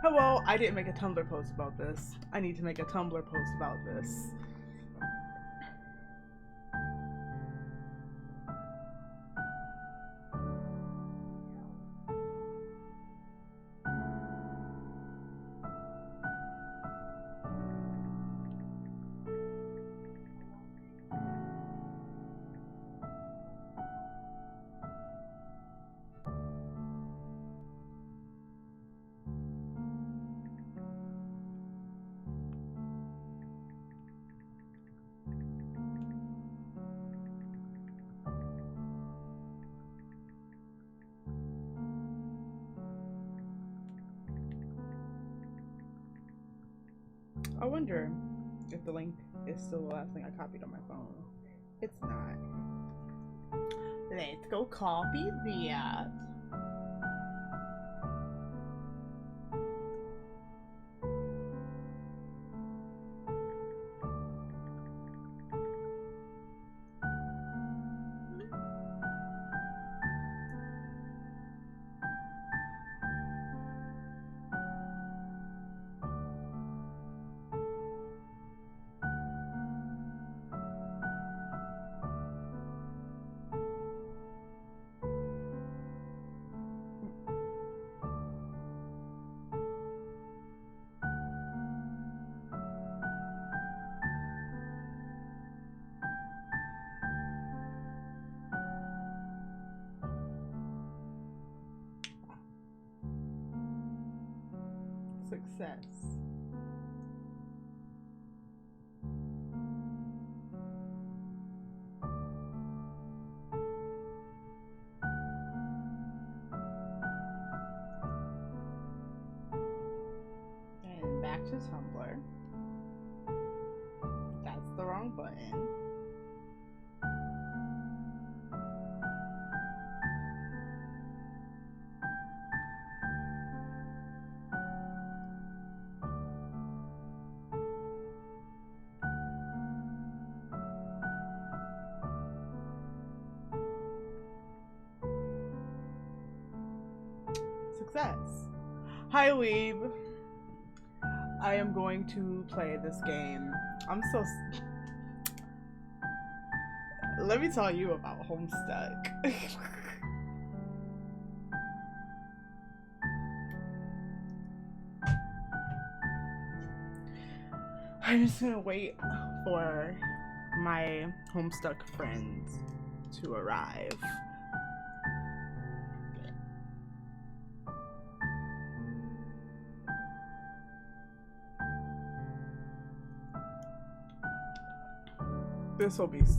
Hello, I didn't make a Tumblr post about this. I need to make a Tumblr post about this. I wonder if the link is still the last thing I copied on my phone. It's not. Let's go copy that. Success. And back to Tumblr. That's the wrong button. Success. Hi, Weeb. I am going to play this game. I'm so... Let me tell you about Homestuck. I'm just gonna wait for my Homestuck friends to arrive.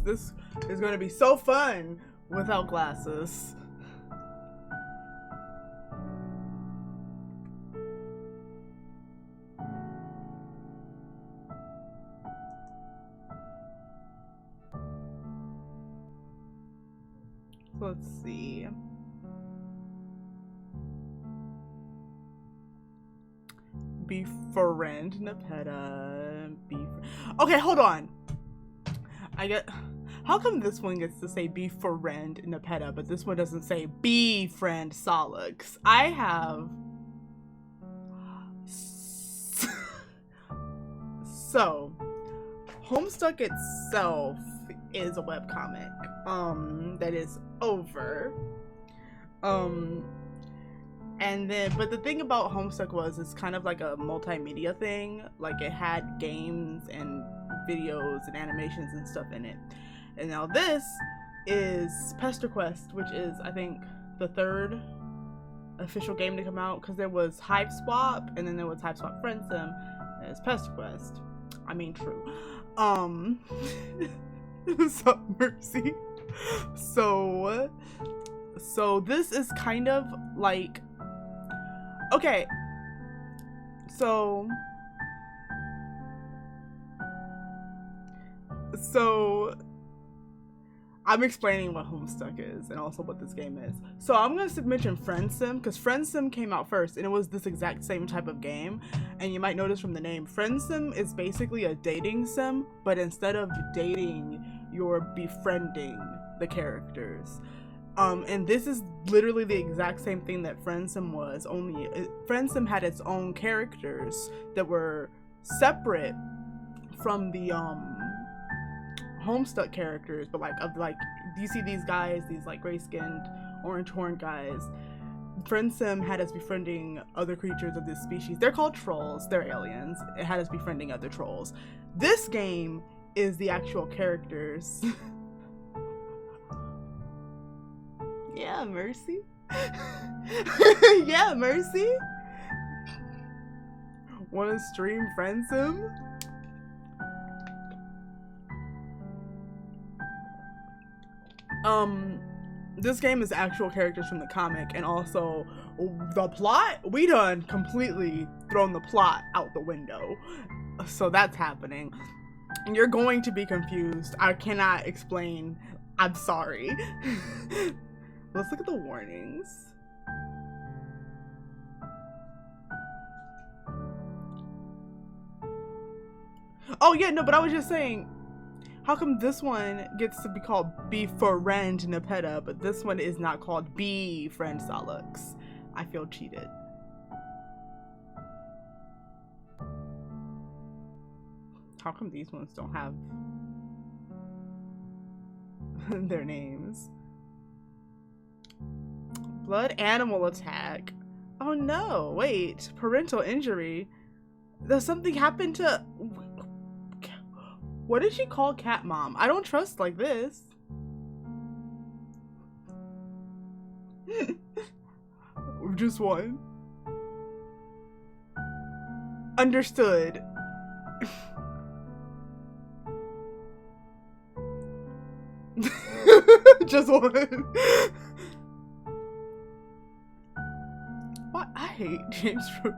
This is gonna be so fun without glasses. Let's see. Befriend Nepeta. Okay, hold on. How come this one gets to say befriend Nepeta, but this one doesn't say befriend Sollux? I have... So, Homestuck itself is a webcomic, that is over. And then, but the thing about Homestuck was it's kind of like a multimedia thing. Like, it had games and videos and animations and stuff in it. And now this is Pesterquest, which is, I think, the third official game to come out, because there was Hype Swap, and then there was Hype Swap Friend Sim, and it's Pesterquest. I mean, true. What's up, Mercy? So this is kind of like, okay, so I'm explaining what Homestuck is and also what this game is. So I'm going to mention Friend Sim, because Friend Sim came out first and it was this exact same type of game. And you might notice from the name, Friend Sim is basically a dating sim, but instead of dating, you're befriending the characters. And this is literally the exact same thing that Friendsim was, only Friendsim had its own characters that were separate from the Homestuck characters, but like do you see these guys, these like gray-skinned, orange-horned guys? Friendsim had us befriending other creatures of this species. They're called trolls. They're aliens. It had us befriending other trolls. This game is the actual characters. Yeah, Mercy. Yeah, Mercy. Wanna stream Friendsim? This game is actual characters from the comic, and also the plot, we done completely thrown the plot out the window. So that's happening. You're going to be confused. I cannot explain. I'm sorry. Let's look at the warnings. Oh yeah, no, but I was just saying, how come this one gets to be called Befriend Nepeta, but this one is not called Befriend Sollux? I feel cheated. How come these ones don't have their names? Blood animal attack. Oh no, wait. Parental injury. Does something happen to... What did she call Cat Mom? I don't trust like this. Just one. Understood. Just one. What? I hate James Roach.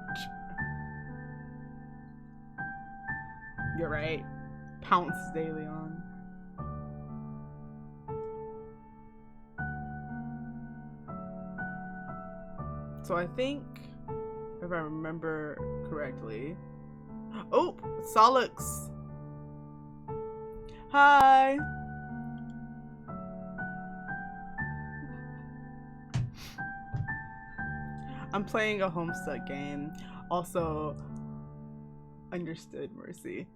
You're right. Pounce daily on. So I think, if I remember correctly, oh, Sollux. Hi. I'm playing a Homestuck game. Also, understood, Mercy.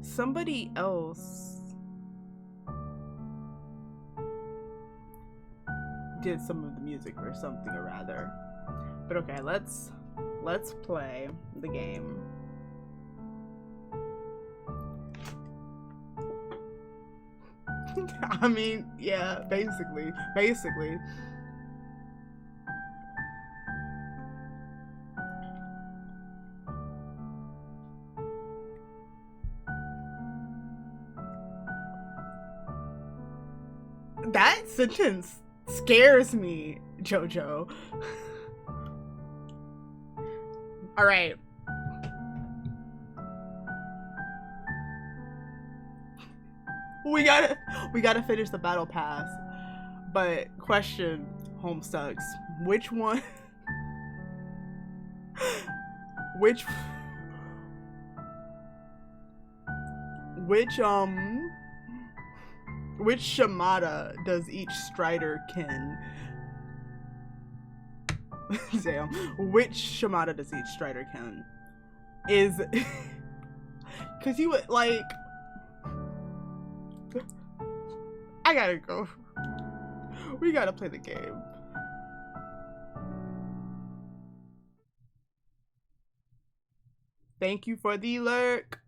Somebody else did some of the music or something or rather. But okay, let's play the game. I mean, yeah, basically. That sentence scares me, JoJo. All right. We gotta finish the battle pass. But question, Homestucks, which one? which Shimada does each Strider kin? Damn. Which Shimada does each Strider kin? Is cause you would like I gotta go. We gotta play the game. Thank you for the lurk.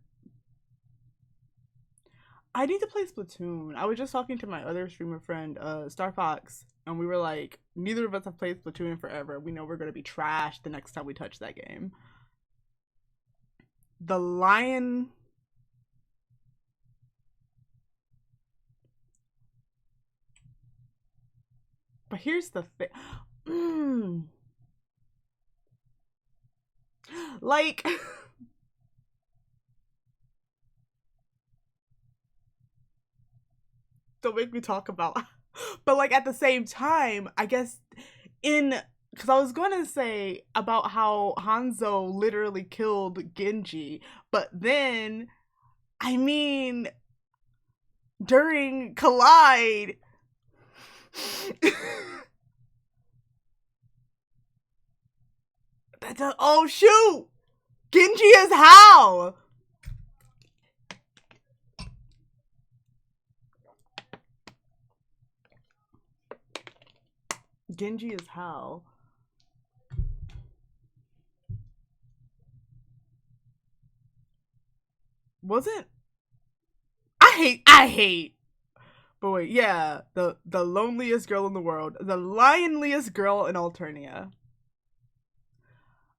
I need to play Splatoon. I was just talking to my other streamer friend, Star Fox, and we were like, neither of us have played Splatoon in forever. We know we're gonna be trashed the next time we touch that game. The lion. But here's the thing. Like, don't make me talk about. But like at the same time, I guess because I was gonna say about how Hanzo literally killed Genji, but then I mean, during Collide. Oh shoot! Genji is Hal! Genji is Hal. Wasn't I hate. But wait, yeah, the loneliest girl in the world, the lionliest girl in Alternia.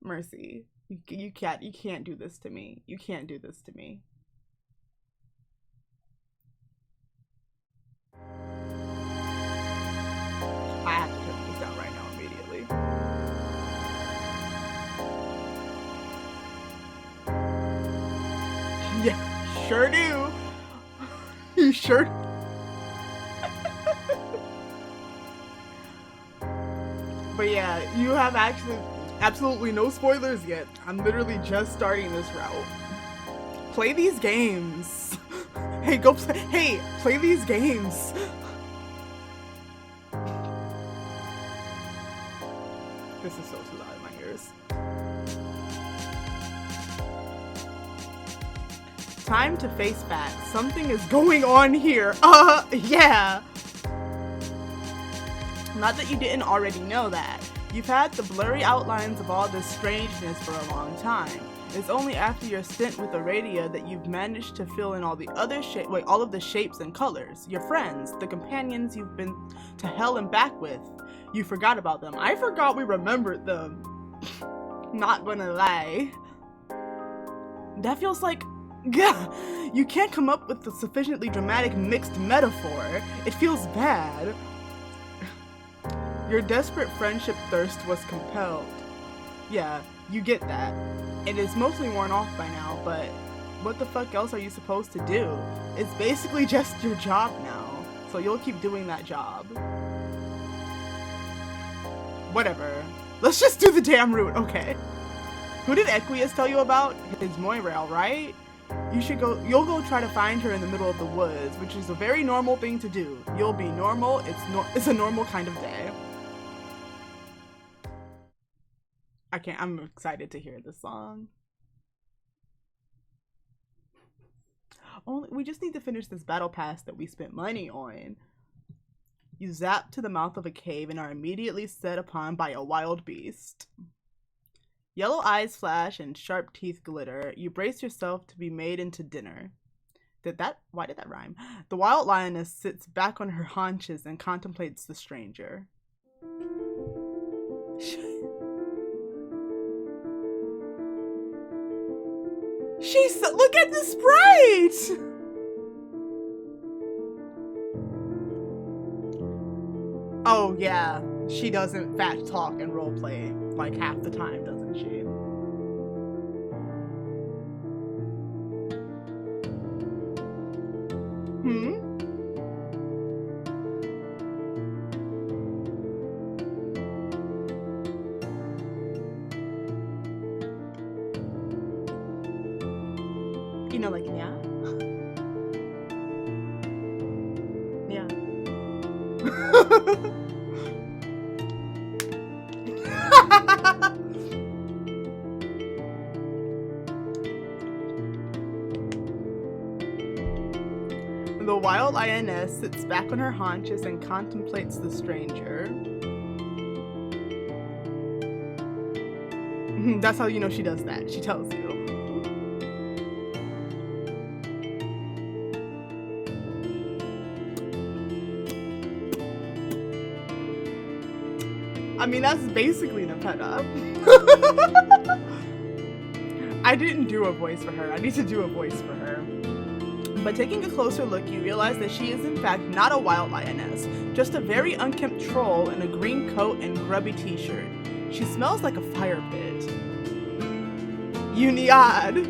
Mercy, you can't do this to me. You can't do this to me. I have to turn this down right now immediately. Yeah, sure do. You sure? But yeah, you have actually absolutely no spoilers yet. I'm literally just starting this route. Play these games. Hey, go play. Hey, play these games. This is so too loud in my ears. Time to face facts. Something is going on here. Yeah. Not that you didn't already know that. You've had the blurry outlines of all this strangeness for a long time. It's only after your stint with Aradia that you've managed to fill in all the other all of the shapes and colors. Your friends, the companions you've been to hell and back with. You forgot about them. I forgot we remembered them. Not gonna lie. That feels like, yeah, you can't come up with a sufficiently dramatic mixed metaphor. It feels bad. Your desperate friendship thirst was compelled. Yeah, you get that. It is mostly worn off by now, but what the fuck else are you supposed to do? It's basically just your job now, so you'll keep doing that job. Whatever. Let's just do the damn route, okay. Who did Equius tell you about? His Moirail, right? You'll go try to find her in the middle of the woods, which is a very normal thing to do. You'll be normal, it's a normal kind of day. I'm excited to hear this song. We just need to finish this battle pass that we spent money on. You zap to the mouth of a cave and are immediately set upon by a wild beast. Yellow eyes flash and sharp teeth glitter. You brace yourself to be made into dinner. Why did that rhyme? The wild lioness sits back on her haunches and contemplates the stranger. Look at the sprite! Oh yeah, she does in fact talk and roleplay like half the time, doesn't she? You know, like, yeah. Yeah. The wild lioness sits back on her haunches and contemplates the stranger. That's how you know she does that. She tells you. I mean, that's basically Nepeta. I didn't do a voice for her. I need to do a voice for her. But taking a closer look, you realize that she is in fact not a wild lioness, just a very unkempt troll in a green coat and grubby t-shirt. She smells like a fire pit. Uniad.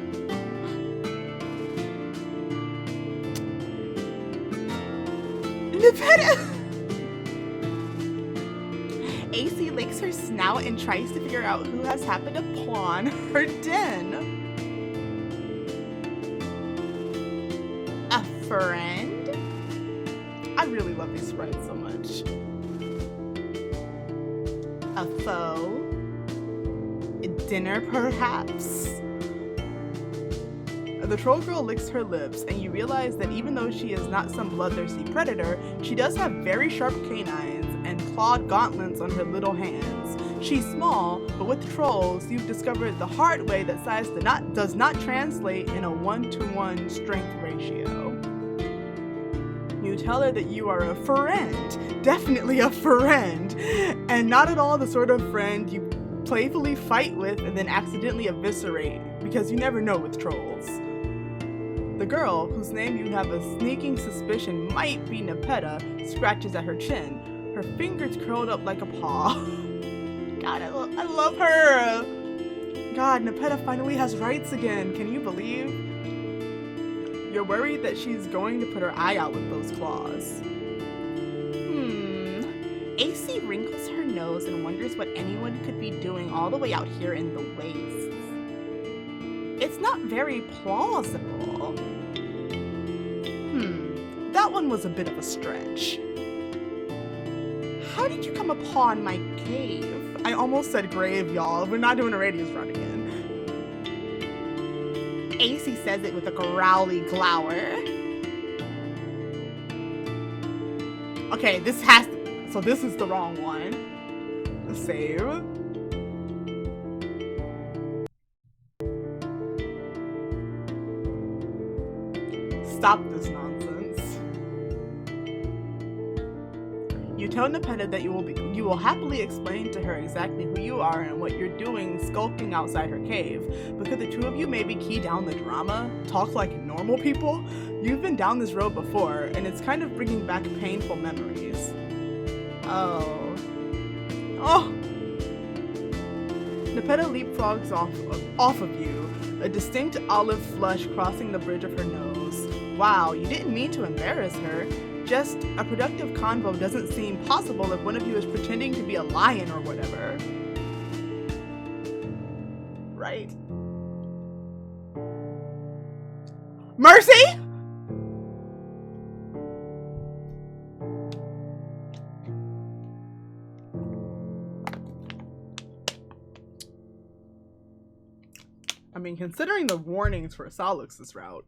Nepeta! AC licks her snout and tries to figure out who has happened to pawn her den. friend? I really love these sprites so much. A foe? Dinner, perhaps? The troll girl licks her lips, and you realize that even though she is not some bloodthirsty predator, she does have very sharp canines and clawed gauntlets on her little hands. She's small, but with trolls, you've discovered the hard way that size does not translate in a 1-to-1 strength ratio. You tell her that you are a friend, definitely a friend, and not at all the sort of friend you playfully fight with and then accidentally eviscerate, because you never know with trolls. The girl, whose name you have a sneaking suspicion might be Nepeta, scratches at her chin, her fingers curled up like a paw. God, I love her! God, Nepeta finally has rights again, can you believe? You're worried that she's going to put her eye out with those claws. AC wrinkles her nose and wonders what anyone could be doing all the way out here in the wastes. It's not very plausible. That one was a bit of a stretch. How did you come upon my cave? I almost said grave, y'all. We're not doing a radius run again. AC says it with a growly glower. Okay, this has to... So this is the wrong one. Save. Stop this nonsense. You tell Nepeta that you will happily explain to her exactly who you are and what you're doing skulking outside her cave. But could the two of you maybe key down the drama? Talk like normal people? You've been down this road before, and it's kind of bringing back painful memories. Oh. Nepeta leapfrogs off of you, a distinct olive flush crossing the bridge of her nose. Wow, you didn't mean to embarrass her. Just a productive convo doesn't seem possible if one of you is pretending to be a lion or whatever. Right? Mercy? I mean, considering the warnings for Sollux's route.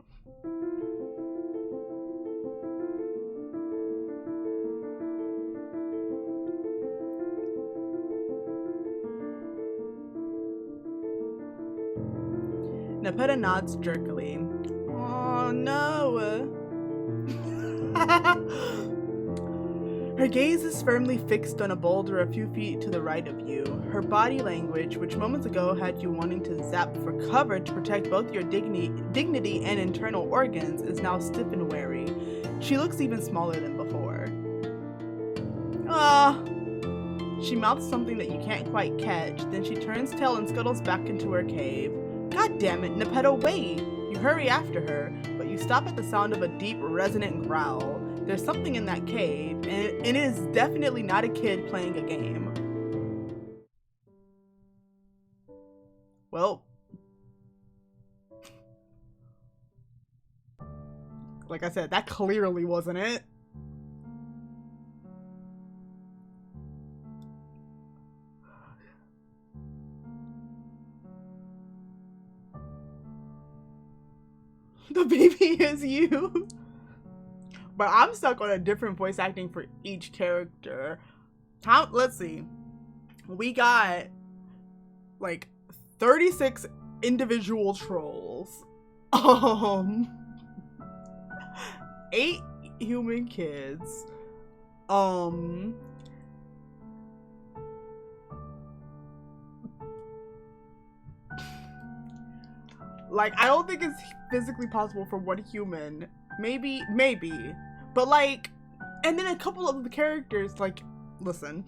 Nepeta nods jerkily. Oh no! Her gaze is firmly fixed on a boulder a few feet to the right of you. Her body language, which moments ago had you wanting to zap for cover to protect both your dignity and internal organs, is now stiff and wary. She looks even smaller than before. She mouths something that you can't quite catch, then she turns tail and scuttles back into her cave. God damn it, Nepeta, wait! You hurry after her, but you stop at the sound of a deep, resonant growl. There's something in that cave, and it is definitely not a kid playing a game. Well, like I said, that clearly wasn't it. The baby is you. But I'm stuck on a different voice acting for each character. Let's see. We got like 36 individual trolls. 8 human kids. Like, I don't think it's physically possible for one human. Maybe. But like, and then a couple of the characters, like, listen.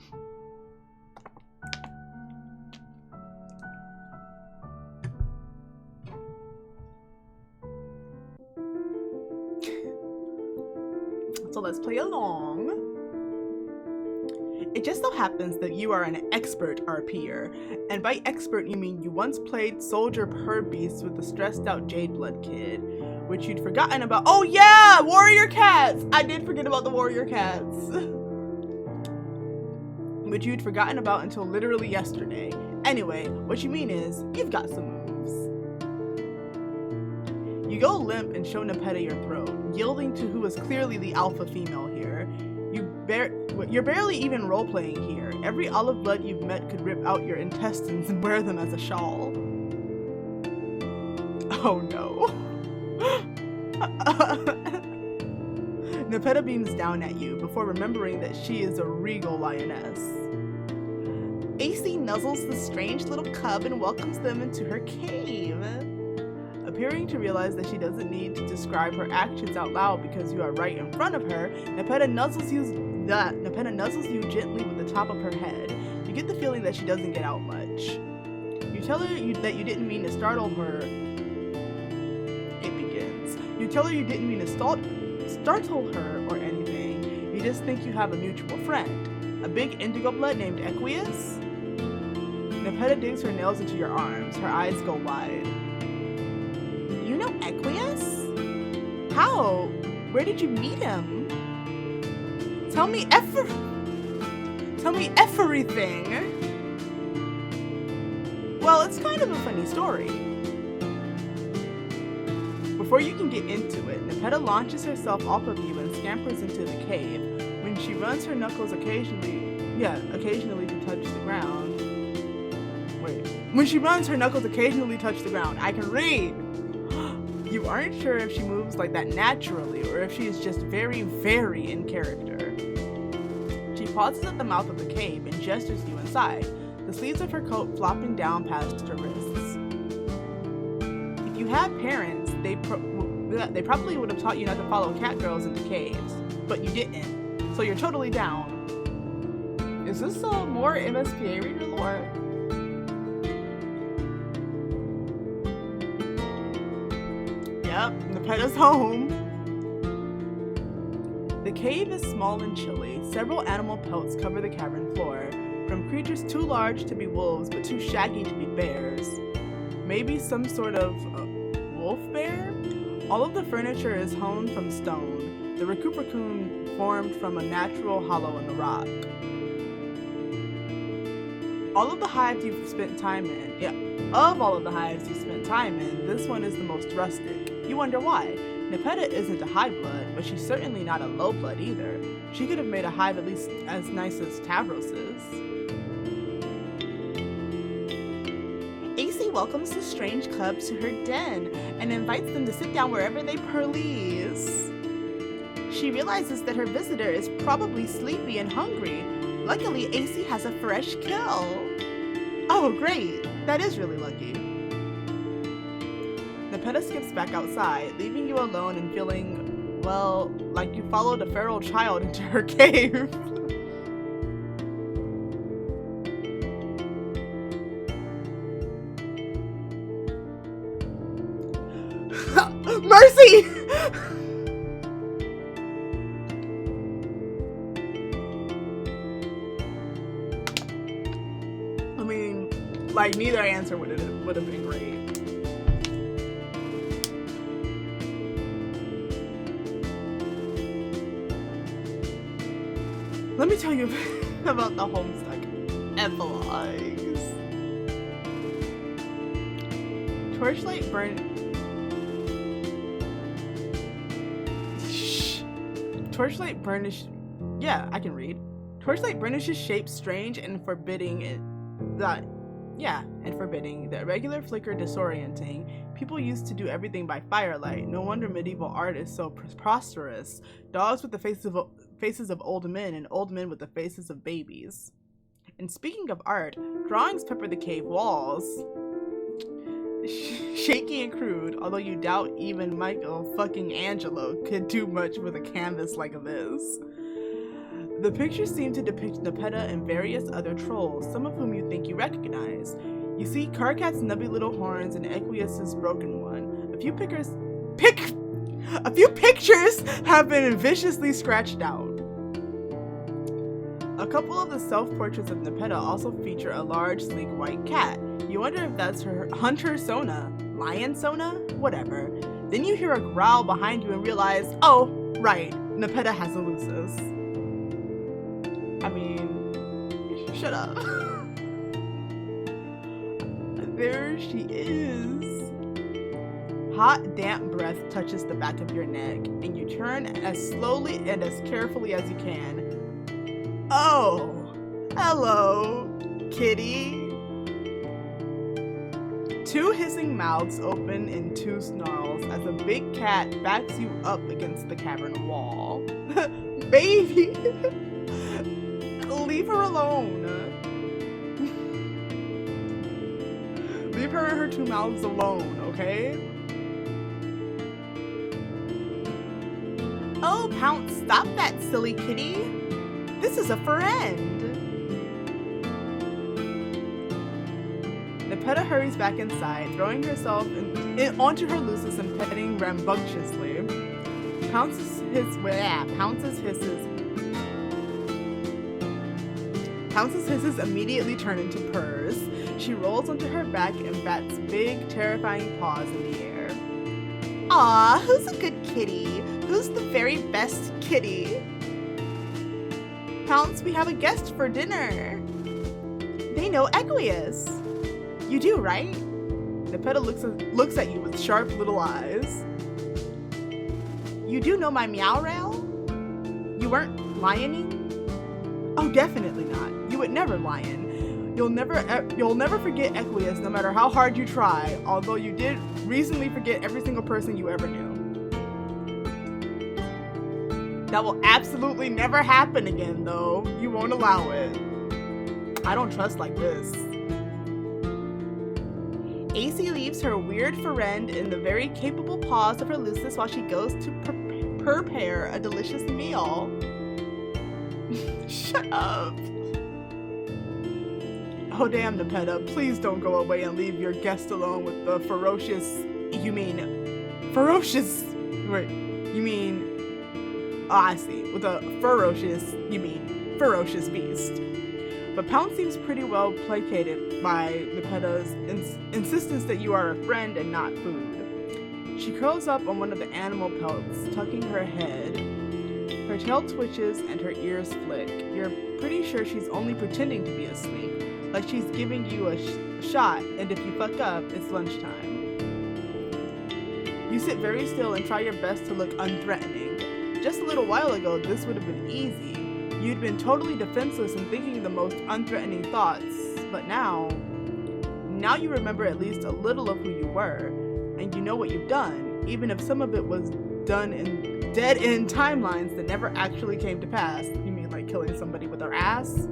So let's play along. It just so happens that you are an expert RPer, and by expert you mean you once played Soldier Per Beast with the stressed out Jade Blood kid. which you'd forgotten about. Oh yeah, warrior cats! I did forget about the warrior cats. Which you'd forgotten about until literally yesterday. Anyway, what you mean is, you've got some moves. You go limp and show Nepeta your throat, yielding to who is clearly the alpha female here. You're barely even role-playing here. Every olive blood you've met could rip out your intestines and wear them as a shawl. Oh no. Nepeta beams down at you before remembering that she is a regal lioness. AC nuzzles the strange little cub and welcomes them into her cave. Appearing to realize that she doesn't need to describe her actions out loud because you are right in front of her, Nepeta nuzzles you gently with the top of her head. You get the feeling that she doesn't get out much. You tell her that you didn't mean to startle her. It begins. You tell her you didn't mean to startle her or anything. You just think you have a mutual friend. A big indigo blood named Equius? Nepeta digs her nails into your arms. Her eyes go wide. You know Equius? How? Where did you meet him? Tell me everything. Well, it's kind of a funny story. Before you can get into it, Nepeta launches herself off of you and scampers into the cave. When she runs her knuckles occasionally to touch the ground. When she runs, her knuckles occasionally touch the ground. I can read! You aren't sure if she moves like that naturally or if she is just very, very in character. She pauses at the mouth of the cave and gestures you inside, the sleeves of her coat flopping down past her wrists. If you had parents, they probably would have taught you not to follow cat girls into caves, but you didn't, so you're totally down. Is this more MSPA reader lore? Yep, Nepeta's home. The cave is small and chilly. Several animal pelts cover the cavern floor, from creatures too large to be wolves but too shaggy to be bears. Maybe some sort of wolf bear? All of the furniture is hewn from stone, the recupercoon formed from a natural hollow in the rock. Of all the hives you've spent time in, this one is the most rustic. You wonder why. Nepeta isn't a high blood, but she's certainly not a low blood either. She could have made a hive at least as nice as Tavros's. AC welcomes the strange cub to her den and invites them to sit down wherever they please. She realizes that her visitor is probably sleepy and hungry. Luckily, AC has a fresh kill. Oh, great. That is really lucky. Nepeta skips back outside, leaving you alone and feeling, well, like you followed a feral child into her cave. Mercy! I mean, like, neither answer would have been great. Let me tell you about the Homestuck epilogues. Torchlight burnishes. Yeah, I can read. Torchlight burnishes shapes strange and forbidding. The irregular flicker disorienting. People used to do everything by firelight. No wonder medieval art is so prosperous. Dogs with the faces of old men and old men with the faces of babies. And speaking of art, drawings pepper the cave walls. Shaky and crude, although you doubt even Michael fucking Angelo could do much with a canvas like this. The pictures seem to depict Nepeta and various other trolls, some of whom you think you recognize. You see Karkat's nubby little horns and Equius's broken one. A few pictures have been viciously scratched out. A couple of the self-portraits of Nepeta also feature a large, sleek white cat. You wonder if that's her hunter Sona, lion Sona, whatever. Then you hear a growl behind you and realize, oh, right, Nepeta has a Lucis. I mean, shut up. There she is. Hot, damp breath touches the back of your neck, and you turn as slowly and as carefully as you can. Oh, hello, kitty. Two hissing mouths open in two snarls as a big cat backs you up against the cavern wall. Baby! Leave her alone. Leave her and her two mouths alone, okay? Oh, Pounce, stop that, silly kitty. This is a friend. Nepeta hurries back inside, throwing herself onto her Lucis and petting rambunctiously. Pounce's hisses immediately turn into purrs. She rolls onto her back and bats big, terrifying paws in the air. Aw, who's a good kitty? Who's the very best kitty? Pounce, we have a guest for dinner. They know Equius. You do, right? Nepeta looks at you with sharp little eyes. You do know my meow rail? You weren't lioning? Oh, definitely not. You would never lion. You'll never forget Equius no matter how hard you try, although you did recently forget every single person you ever knew. That will absolutely never happen again, though. You won't allow it. I don't trust like this. AC leaves her weird friend in the very capable paws of her Lucis while she goes to prepare a delicious meal. Shut up. Oh damn, Nepeta, please don't go away and leave your guest alone with the ferocious beast. But Pounce seems pretty well placated by Nepeta's insistence that you are a friend and not food. She curls up on one of the animal pelts, tucking her head. Her tail twitches and her ears flick. You're pretty sure she's only pretending to be asleep, like she's giving you a shot, and if you fuck up, it's lunchtime. You sit very still and try your best to look unthreatening. Just a little while ago, this would have been easy. You'd been totally defenseless and thinking the most unthreatening thoughts, but now you remember at least a little of who you were, and you know what you've done, even if some of it was done in dead-end timelines that never actually came to pass. You mean like killing somebody with her ass?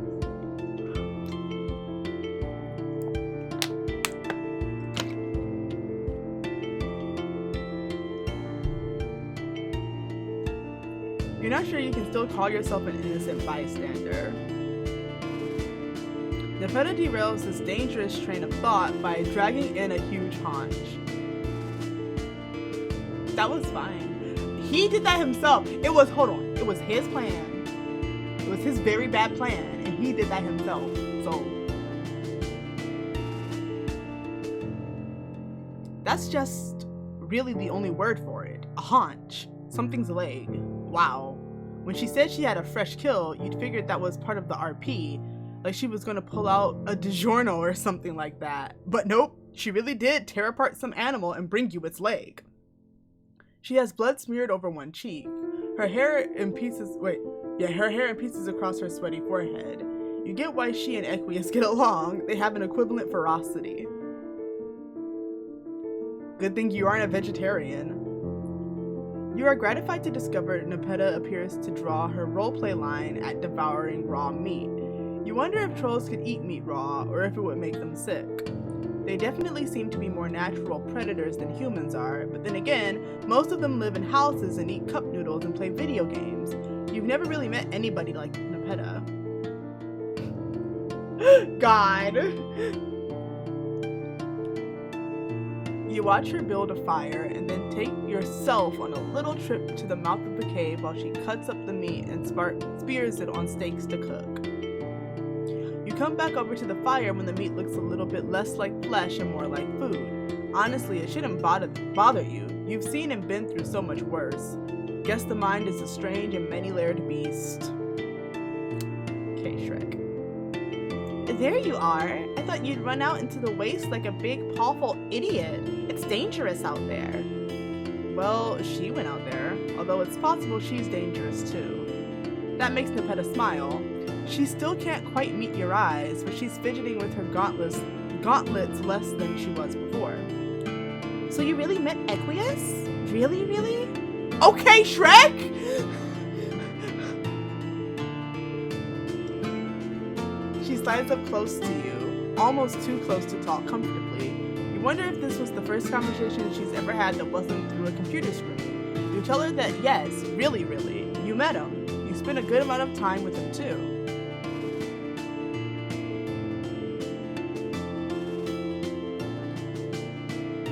You're not sure you can still call yourself an innocent bystander. Nepeta derails this dangerous train of thought by dragging in a huge haunch. That was fine. He did that himself. It was his plan. It was his very bad plan, and he did that himself. So that's just really the only word for it. A haunch. Something's leg. Wow. When she said she had a fresh kill, you'd figured that was part of the RP, like she was gonna pull out a DiGiorno or something like that. But nope, she really did tear apart some animal and bring you its leg. She has blood smeared over one cheek. Her hair in pieces across her sweaty forehead. You get why she and Equius get along. They have an equivalent ferocity. Good thing you aren't a vegetarian. You are gratified to discover Nepeta appears to draw her roleplay line at devouring raw meat. You wonder if trolls could eat meat raw, or if it would make them sick. They definitely seem to be more natural predators than humans are, but then again, most of them live in houses and eat cup noodles and play video games. You've never really met anybody like Nepeta. God! You watch her build a fire and then take yourself on a little trip to the mouth of the cave while she cuts up the meat and spears it on stakes to cook. You come back over to the fire when the meat looks a little bit less like flesh and more like food. Honestly, it shouldn't bother you. You've seen and been through so much worse. Guess the mind is a strange and many-layered beast. Okay, Shrek. There you are. I thought you'd run out into the waste like a big, powerful idiot. It's dangerous out there. Well, she went out there, although it's possible she's dangerous too. That makes Nepeta smile. She still can't quite meet your eyes, but she's fidgeting with her gauntlets less than she was before. So you really met Equius? Really, really? Okay, Shrek! She slides up close to you, almost too close to talk comfortably. You wonder if this was the first conversation she's ever had that wasn't through a computer screen. You tell her that yes, really, really, you met him. You spent a good amount of time with him too.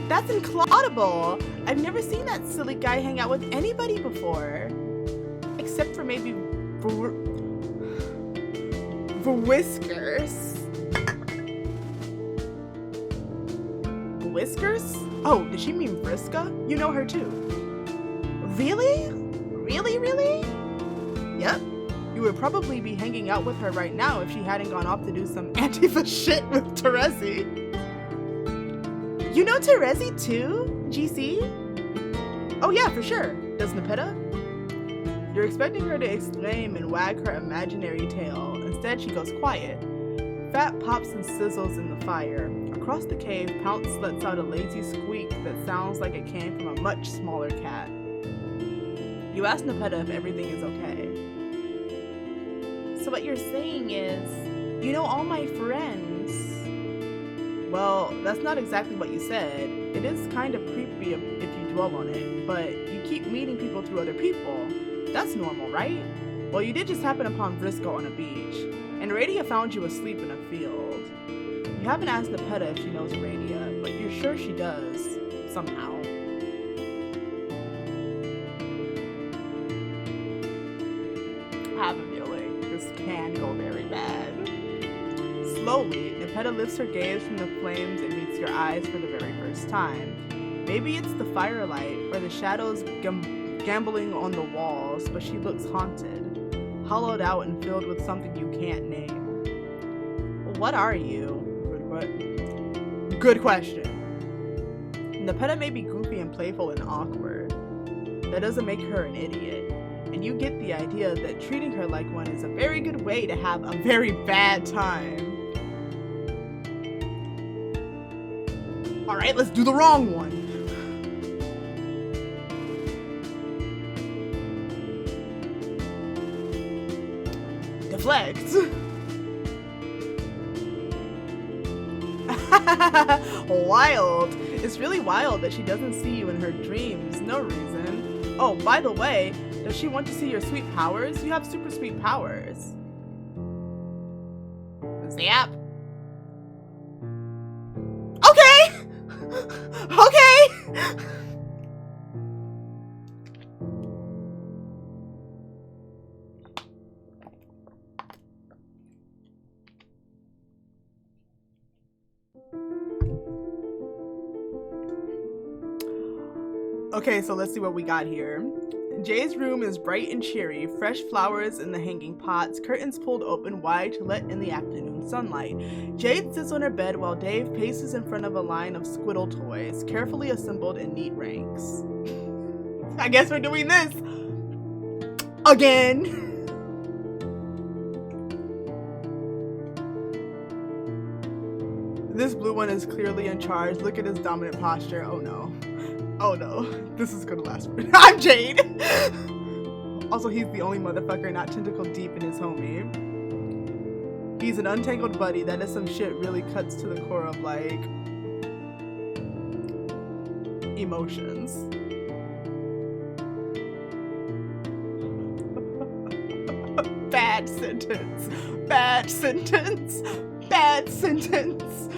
That's incredible! I've never seen that silly guy hang out with anybody before. Except for maybe for Whiskers. Whiskers? Oh, did she mean Vriska? You know her too. Really? Really, really? Yep. You would probably be hanging out with her right now if she hadn't gone off to do some Antifa shit with Terezi. You know Terezi too, GC? Oh yeah, for sure. Does Nepeta? You're expecting her to exclaim and wag her imaginary tail. Instead, she goes quiet. Fat pops and sizzles in the fire. Across the cave, Pounce lets out a lazy squeak that sounds like it came from a much smaller cat. You ask Nepeta if everything is okay. So what you're saying is, you know all my friends. Well, that's not exactly what you said. It is kind of creepy if you dwell on it, but you keep meeting people through other people. That's normal, right? Well, you did just happen upon Vriska on a beach, and Radia found you asleep in a field. You haven't asked Nepeta if she knows Radia, but you're sure she does, somehow. I have a feeling this can go very bad. Slowly, Nepeta lifts her gaze from the flames and meets your eyes for the very first time. Maybe it's the firelight or the shadows gambling on the walls, but she looks haunted, hollowed out and filled with something you can't name. What are you? Good question. Nepeta may be goofy and playful and awkward. That doesn't make her an idiot. And you get the idea that treating her like one is a very good way to have a very bad time. Alright, let's do the wrong one. Deflect. Wild. It's really wild that she doesn't see you in her dreams. No reason. Oh, by the way, does she want to see your sweet powers? You have super sweet powers. Zap. Okay. Okay. Okay, so let's see what we got here. Jay's room is bright and cheery, fresh flowers in the hanging pots, curtains pulled open wide to let in the afternoon sunlight. Jade sits on her bed while Dave paces in front of a line of squiddle toys, carefully assembled in neat ranks. I guess we're doing this again. This blue one is clearly in charge. Look at his dominant posture. Oh no. Oh no, this is gonna last for I'm Jade! Also, he's the only motherfucker not tentacle deep in his homie. He's an untangled buddy. That is some shit really cuts to the core of, like, emotions. Bad sentence. Bad sentence. Bad sentence.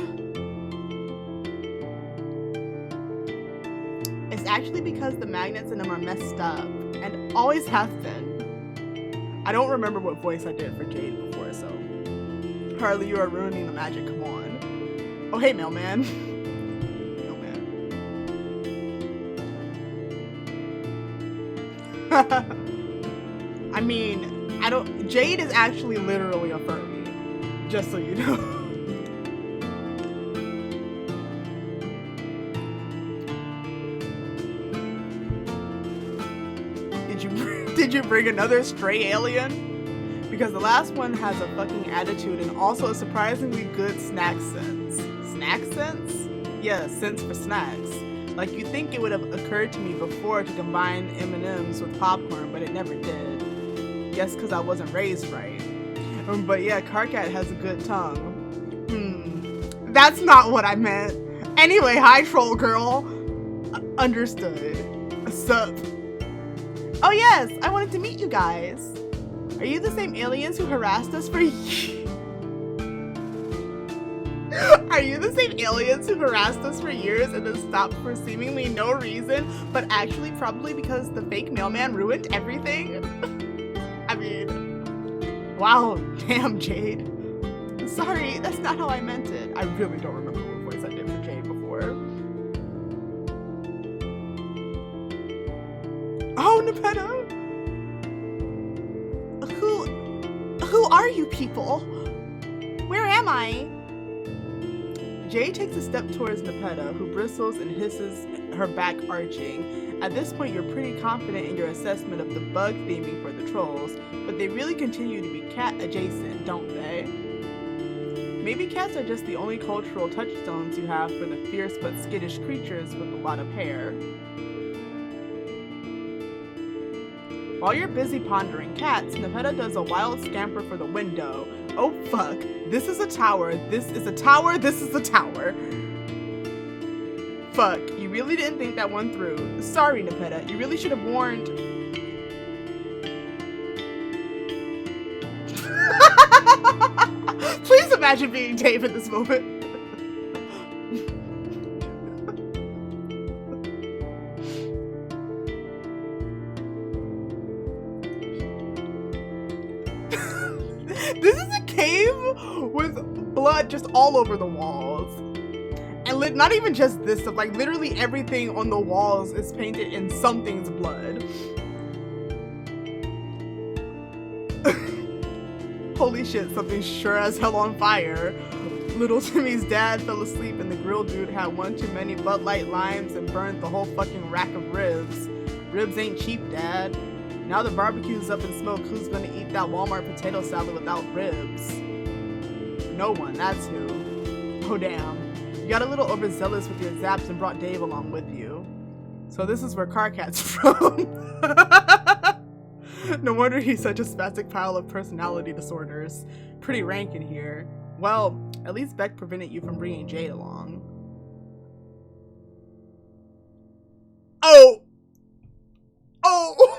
It's actually because the magnets in them are messed up, and always have been. I don't remember what voice I did for Jade before, so. Harley, you are ruining the magic, come on. Oh, hey, mailman. Mailman. I mean, Jade is actually literally a furry, just so you know. Did you bring another stray alien? Because the last one has a fucking attitude and also a surprisingly good snack sense. Snack sense? Yeah, sense for snacks. Like, you'd think it would have occurred to me before to combine M&Ms with popcorn, but it never did. Guess because I wasn't raised right. But yeah, Carcat has a good tongue. That's not what I meant. Anyway, hi troll girl. Understood. Sup? Oh yes, I wanted to meet you guys. Are you the same aliens who harassed us for years? Are you the same aliens who harassed us for years and then stopped for seemingly no reason, but actually probably because the fake mailman ruined everything? I mean, wow, damn Jade. Sorry, that's not how I meant it. I really don't remember what voice I did for Jade before. Oh, Nepeta! Who are you people? Where am I? Jade takes a step towards Nepeta, who bristles and hisses, her back arching. At this point, you're pretty confident in your assessment of the bug theming for the trolls, but they really continue to be cat adjacent, don't they? Maybe cats are just the only cultural touchstones you have for the fierce but skittish creatures with a lot of hair. While you're busy pondering cats, Nepeta does a wild scamper for the window. Oh fuck, this is a tower, this is a tower, this is a tower. Fuck, you really didn't think that one through. Sorry, Nepeta, you really should have warned. Please imagine being Dave in this moment. This is a cave with blood just all over the walls. And not even just this stuff, like literally everything on the walls is painted in something's blood. Holy shit, something's sure as hell on fire. Little Timmy's dad fell asleep and the grill dude had one too many Bud Light limes and burned the whole fucking rack of ribs. Ribs ain't cheap, Dad. Now the barbecue's up in smoke, who's gonna eat that Walmart potato salad without ribs? No one, that's who. Oh damn. You got a little overzealous with your zaps and brought Dave along with you. So this is where Carcat's from. No wonder he's such a spastic pile of personality disorders. Pretty rank in here. Well, at least Beck prevented you from bringing Jade along. Oh! Oh!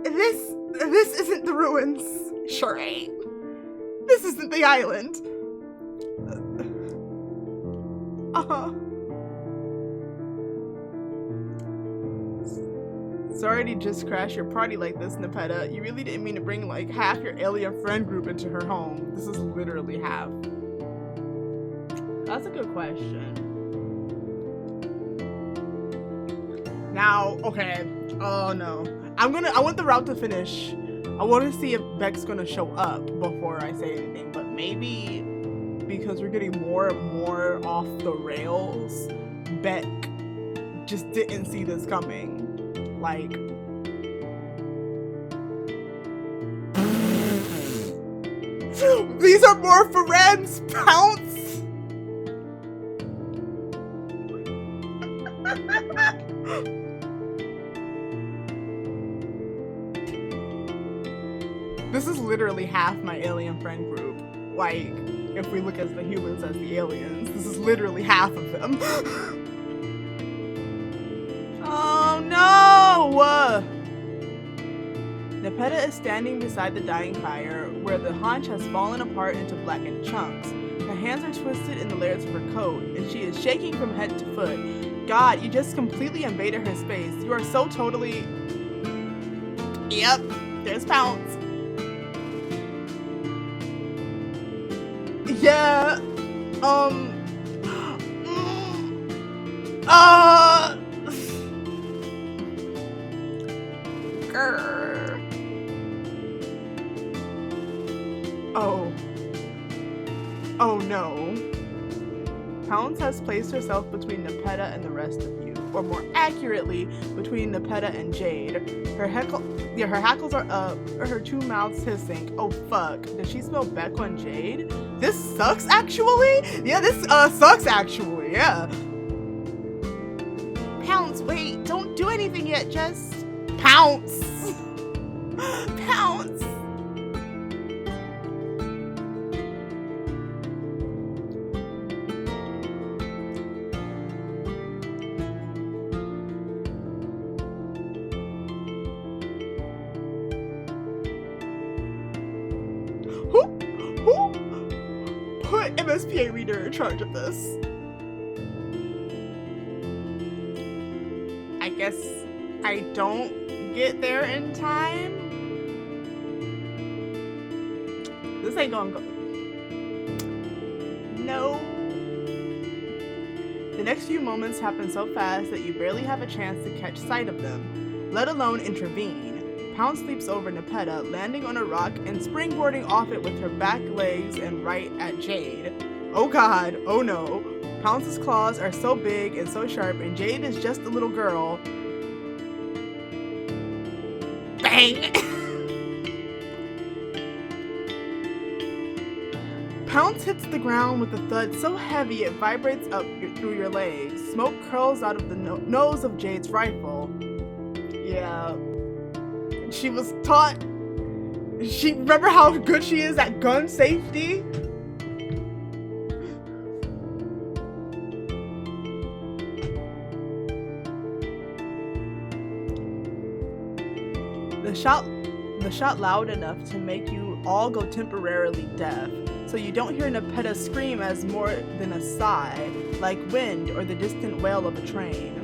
This isn't the ruins. Sure ain't. This isn't the island. Sorry to just crash your party like this, Nepeta. You really didn't mean to bring like half your alien friend group into her home. This is literally half. That's a good question. Now, okay. Oh no. I want the route to finish. I want to see if Beck's gonna show up before I say anything, but maybe because we're getting more and more off the rails, Beck just didn't see this coming. Like, these are more friends, Pounce! This is literally half my alien friend group. Like, if we look at the humans as the aliens, this is literally half of them. Oh no! Nepeta is standing beside the dying fire, where the haunch has fallen apart into blackened chunks. Her hands are twisted in the layers of her coat, and she is shaking from head to foot. God, you just completely invaded her space. You are so totally... Yep, there's Pounce. Yeah, Grr. Oh. Oh no. Pounce has placed herself between Nepeta and the rest of you, or more accurately, between Nepeta and Jade. Her hackles are up, her two mouths hissing. Oh fuck, does she smell Becca and Jade? This sucks actually? Yeah, this sucks actually, yeah. Pounce, wait, don't do anything yet, just pounce. Pounce. Who put MSPA Reader in charge of this? I guess I don't get there in time. This ain't gonna go. No. The next few moments happen so fast that you barely have a chance to catch sight of them, let alone intervene. Pounce leaps over Nepeta, landing on a rock and springboarding off it with her back legs and right at Jade. Oh god, oh no. Pounce's claws are so big and so sharp, and Jade is just a little girl. Bang! Pounce hits the ground with a thud so heavy it vibrates up through your legs. Smoke curls out of the nose of Jade's rifle. Yeah. She was taught. Remember how good she is at gun safety? The shot loud enough to make you all go temporarily deaf, so you don't hear Nepeta scream as more than a sigh, like wind or the distant wail of a train.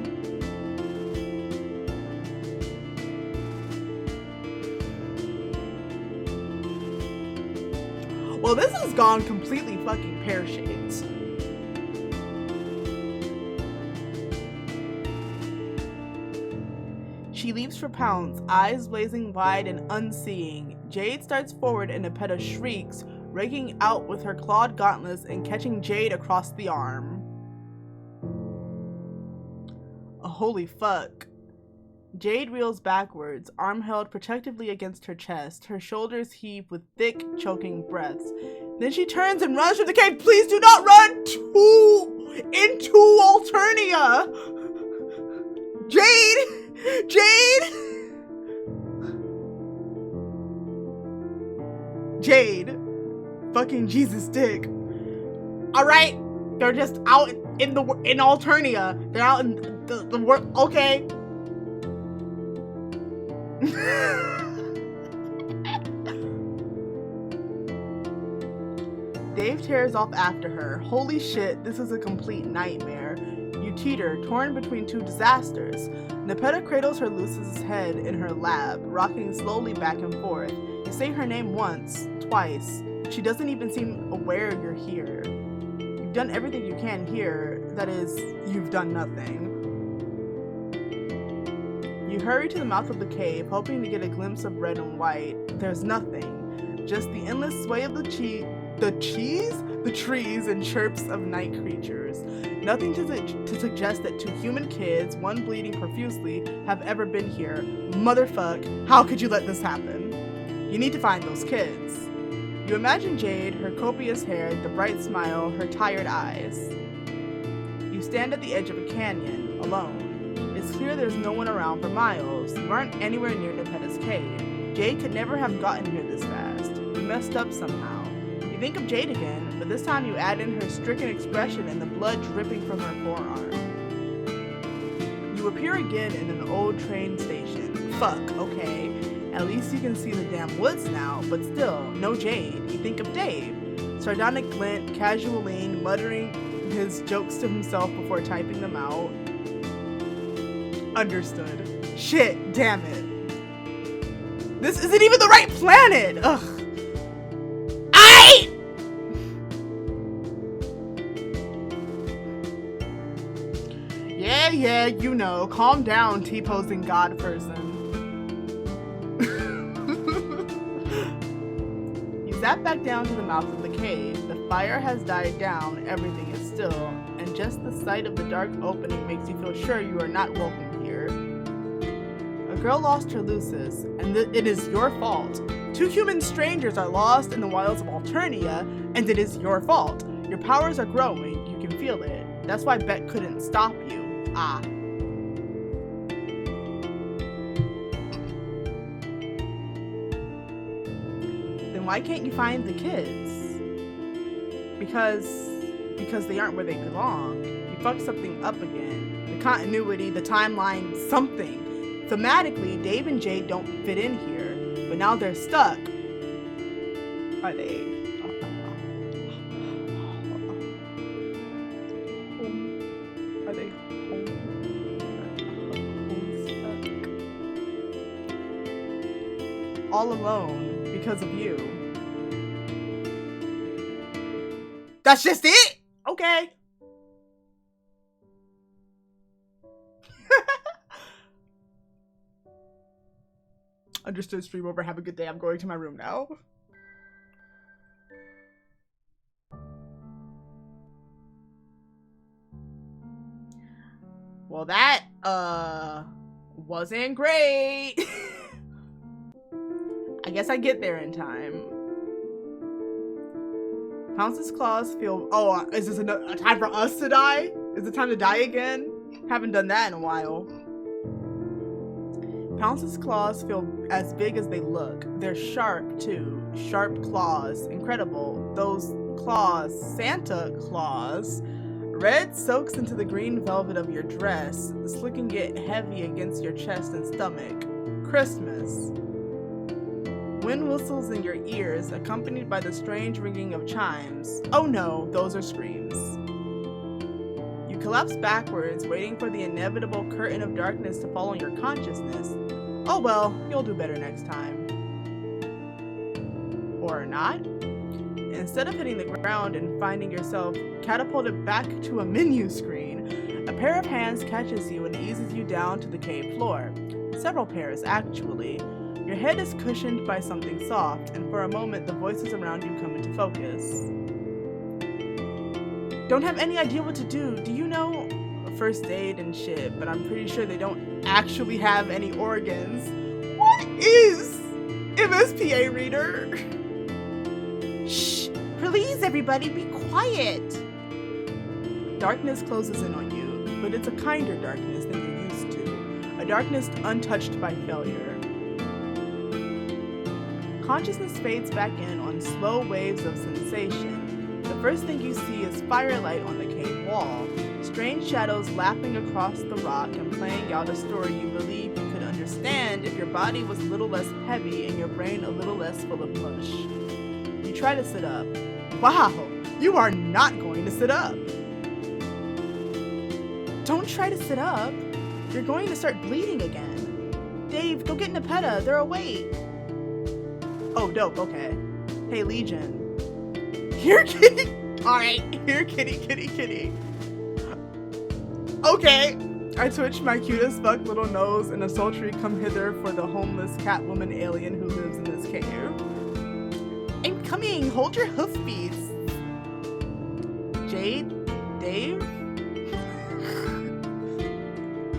Well, this has gone completely fucking pear-shaped. She leaps for Pounce, eyes blazing wide and unseeing. Jade starts forward and Nepeta shrieks, raking out with her clawed gauntlets and catching Jade across the arm. Oh, holy fuck. Jade reels backwards, arm held protectively against her chest. Her shoulders heave with thick, choking breaths. Then she turns and runs from the cave. Please do not run into Alternia! Jade! Jade! Jade. Fucking Jesus dick. Alright, they're just out in Alternia. They're out in the world. Okay. Dave tears off after her. Holy shit, this is a complete nightmare. You teeter, torn between two disasters. Nepeta cradles her Lucis' head in her lap, rocking slowly back and forth. You say her name once, twice. She doesn't even seem aware you're here. You've done everything you can here. That is, you've done nothing. You hurry to the mouth of the cave, hoping to get a glimpse of red and white. There's nothing. Just the endless sway of the trees and chirps of night creatures. Nothing to suggest that two human kids, one bleeding profusely, have ever been here. Motherfuck, how could you let this happen? You need to find those kids. You imagine Jade, her copious hair, the bright smile, her tired eyes. You stand at the edge of a canyon, alone. It's clear there's no one around for miles. You aren't anywhere near Nepeta's cave. Jade could never have gotten here this fast. You messed up somehow. You think of Jade again, but this time you add in her stricken expression and the blood dripping from her forearm. You appear again in an old train station. Fuck, okay. At least you can see the damn woods now, but still, no Jade. You think of Dave. Sardonic glint, casual lean, muttering his jokes to himself before typing them out. Understood. Shit, damn it. This isn't even the right planet! Ugh. Yeah! Yeah, you know. Calm down, T-posing god person. You zap back down to the mouth of the cave. The fire has died down, everything is still, and just the sight of the dark opening makes you feel sure you are not welcome here. A girl lost her Lucis, and it is your fault. 2 human strangers are lost in the wilds of Alternia, and it is your fault. Your powers are growing, you can feel it. That's why Bet couldn't stop you. Ah. Then why can't you find the kids? Because they aren't where they belong. You fucked something up again. The continuity, the timeline, something. Thematically, Dave and Jade don't fit in here, but now they're stuck. Are they? Are they home stuck? All alone because of you. That's just it? Okay. Understood, stream over. Have a good day. I'm going to my room now. Well, that, wasn't great. I guess I get there in time. Pounce's claws feel... Oh, is this a time for us to die? Is it time to die again? Haven't done that in a while. Pounce's claws feel as big as they look. They're sharp, too. Sharp claws. Incredible. Those claws. Santa claws. Red soaks into the green velvet of your dress, slicking it heavy against your chest and stomach. Christmas. Wind whistles in your ears, accompanied by the strange ringing of chimes. Oh no, those are screams. You collapse backwards, waiting for the inevitable curtain of darkness to fall on your consciousness. Oh well, you'll do better next time. Or not. Instead of hitting the ground and finding yourself catapulted back to a menu screen, a pair of hands catches you and eases you down to the cave floor. Several pairs, actually. Your head is cushioned by something soft, and for a moment the voices around you come into focus. Don't have any idea what to do. Do you know? First aid and shit, but I'm pretty sure they don't actually have any organs. What is MSPA reader? Shh! Please, everybody, be quiet! Darkness closes in on you, but it's a kinder darkness than you're used to. A darkness untouched by failure. Consciousness fades back in on slow waves of sensation. The first thing you see is firelight on the cave wall, strange shadows lapping across the rock and playing out a story you believe you could understand if your body was a little less heavy and your brain a little less full of mush. You try to sit up. Wow, you are not going to sit up. Don't try to sit up. You're going to start bleeding again. Dave, go get Nepeta, they're awake. Oh, dope, okay. Hey, Legion. Here, kitty! Alright, here, kitty, kitty, kitty. Okay. I twitch my cute as fuck little nose and a sultry come hither for the homeless catwoman alien who lives in this cave. I'm coming, hold your hoofbeats. Jade? Dave?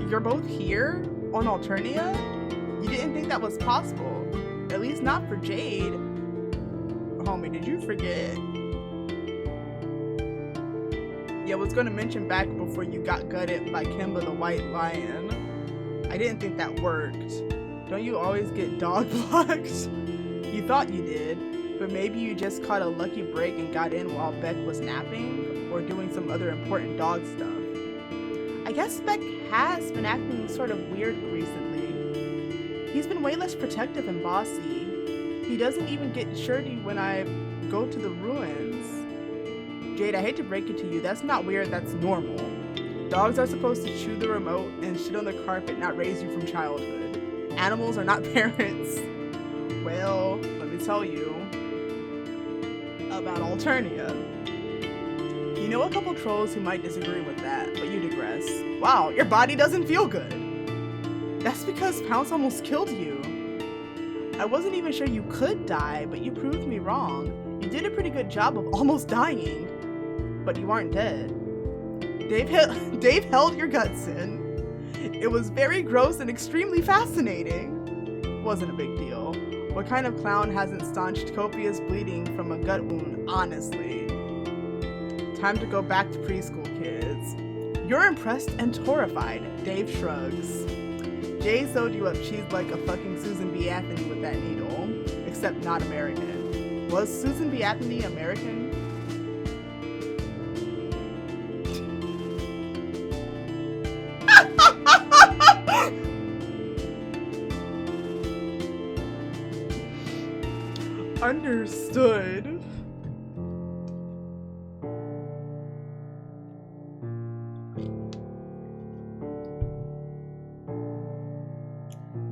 You're both here? On Alternia? You didn't think that was possible. At least not for Jade. Homie, did you forget? Yeah, I was gonna mention back before you got gutted by Kimba the White Lion. I didn't think that worked. Don't you always get dog blocked? You thought you did, but maybe you just caught a lucky break and got in while Beck was napping, or doing some other important dog stuff. I guess Beck has been acting sort of weird recently. He's been way less protective and bossy. He doesn't even get shirty when I go to the ruins. Jade, I hate to break it to you, that's not weird, that's normal. Dogs are supposed to chew the remote and shit on the carpet, not raise you from childhood. Animals are not parents. Well, let me tell you about Alternia. You know a couple trolls who might disagree with that, but you digress. Wow, your body doesn't feel good. That's because Pounce almost killed you. I wasn't even sure you could die, but you proved me wrong. You did a pretty good job of almost dying, but you aren't dead. Dave held your guts in. It was very gross and extremely fascinating. Wasn't a big deal. What kind of clown hasn't staunched copious bleeding from a gut wound, honestly? Time to go back to preschool, kids. You're impressed and horrified, Dave shrugs. Jay sewed you up cheese like a fucking Susan B. Anthony with that needle, except not American. Was Susan B. Anthony American? Understood.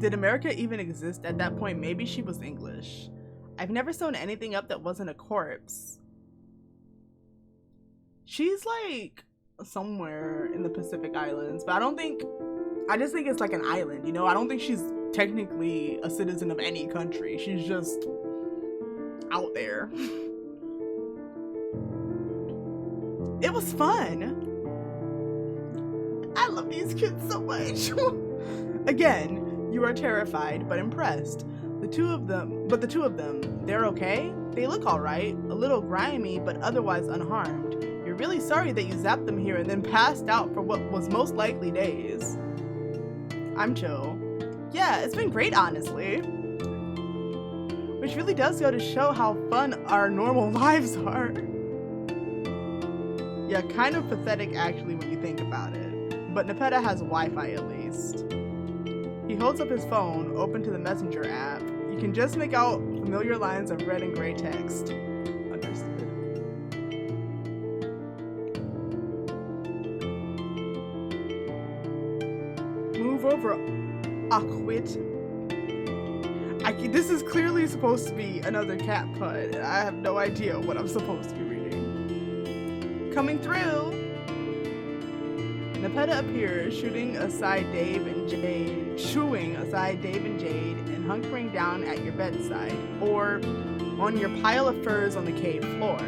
Did America even exist at that point? Maybe she was English. I've never sewn anything up that wasn't a corpse. She's like somewhere in the Pacific Islands, but I just think it's like an island, you know? I don't think she's technically a citizen of any country. She's just out there. It was fun. I love these kids so much. Again, you are terrified but impressed. The two of them, they're okay? They look alright, a little grimy but otherwise unharmed. You're really sorry that you zapped them here and then passed out for what was most likely days. I'm chill. Yeah, it's been great, honestly. Which really does go to show how fun our normal lives are. Yeah, kind of pathetic actually when you think about it. But Nepeta has Wi-Fi at least. He holds up his phone, open to the Messenger app. You can just make out familiar lines of red and gray text. Understood. Move over, Aquit. This is clearly supposed to be another cat pun. I have no idea what I'm supposed to be reading. Coming through! Nepeta appears, shooing aside Dave and Jade, and hunkering down at your bedside, or on your pile of furs on the cave floor.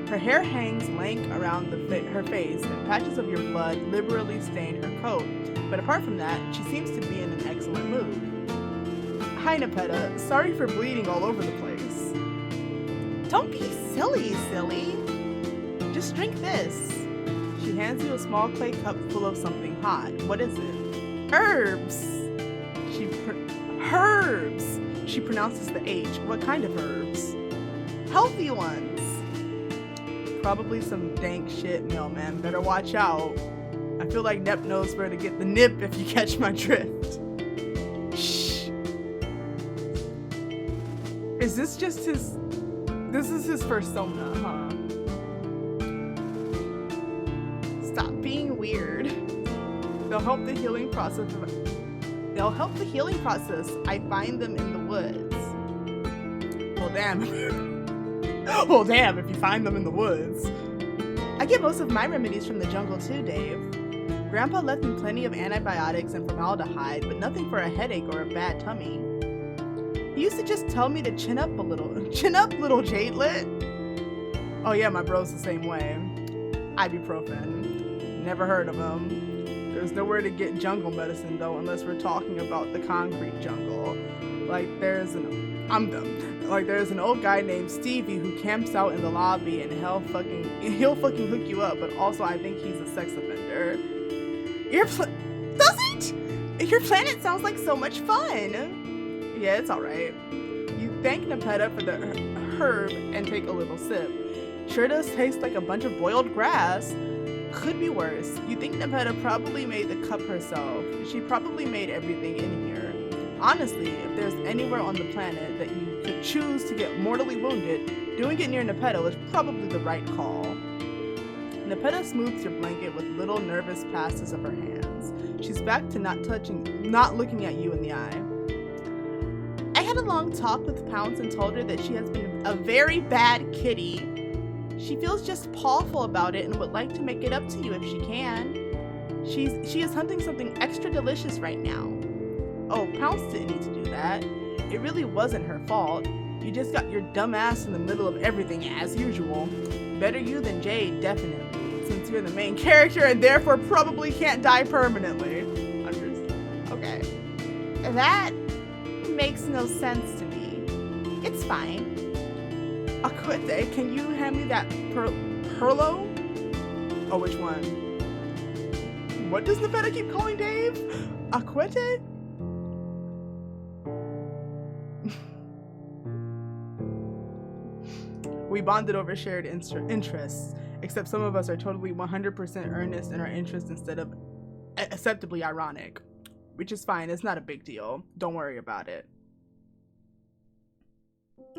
Her hair hangs lank around her face, and patches of your blood liberally stain her coat, but apart from that, she seems to be in an excellent mood. Hi, Nepeta. Sorry for bleeding all over the place. Don't be silly. Just drink this. She hands you a small clay cup full of something hot. What is it? Herbs. Herbs. She pronounces the H. What kind of herbs? Healthy ones. Probably some dank shit, mailman. Better watch out. I feel like Nep knows where to get the nip if you catch my drift. Shh. Is this just his... This is his persona, huh? Stop being weird. They'll help the healing process. I find them in the woods. Well, damn. Well, damn if you find them in the woods. I get most of my remedies from the jungle too, Dave. Grandpa left me plenty of antibiotics and formaldehyde, but nothing for a headache or a bad tummy. He used to just tell me to chin up a little. Chin up, little Jadelet. Oh yeah, my bro's the same way. Ibuprofen. Never heard of him. There's nowhere to get jungle medicine though, unless we're talking about the concrete jungle. Like there's an old guy named Stevie who camps out in the lobby and he'll fucking hook you up, but also I think he's a sex offender. Your planet sounds like so much fun. Yeah, it's alright. You thank Nepeta for the herb and take a little sip. Sure does taste like a bunch of boiled grass. Could be worse. You think Nepeta probably made the cup herself. She probably made everything in here. Honestly, if there's anywhere on the planet that you could choose to get mortally wounded, doing it near Nepeta was probably the right call. Nepeta smooths your blanket with little nervous passes of her hands. She's back to not looking at you in the eye. I had a long talk with Pounce and told her that she has been a very bad kitty. She feels just pawful about it and would like to make it up to you if she can. She is hunting something extra delicious right now. Oh, Pounce didn't need to do that. It really wasn't her fault. You just got your dumb ass in the middle of everything as usual. Better you than Jade, definitely, since you're the main character and therefore probably can't die permanently. Okay. That makes no sense to me. It's fine. Aquete, can you hand me that Perlo? Oh, which one? What does Nepeta keep calling Dave? Aquete? We bonded over shared interests, except some of us are totally 100% earnest in our interests instead of acceptably ironic. Which is fine, it's not a big deal. Don't worry about it.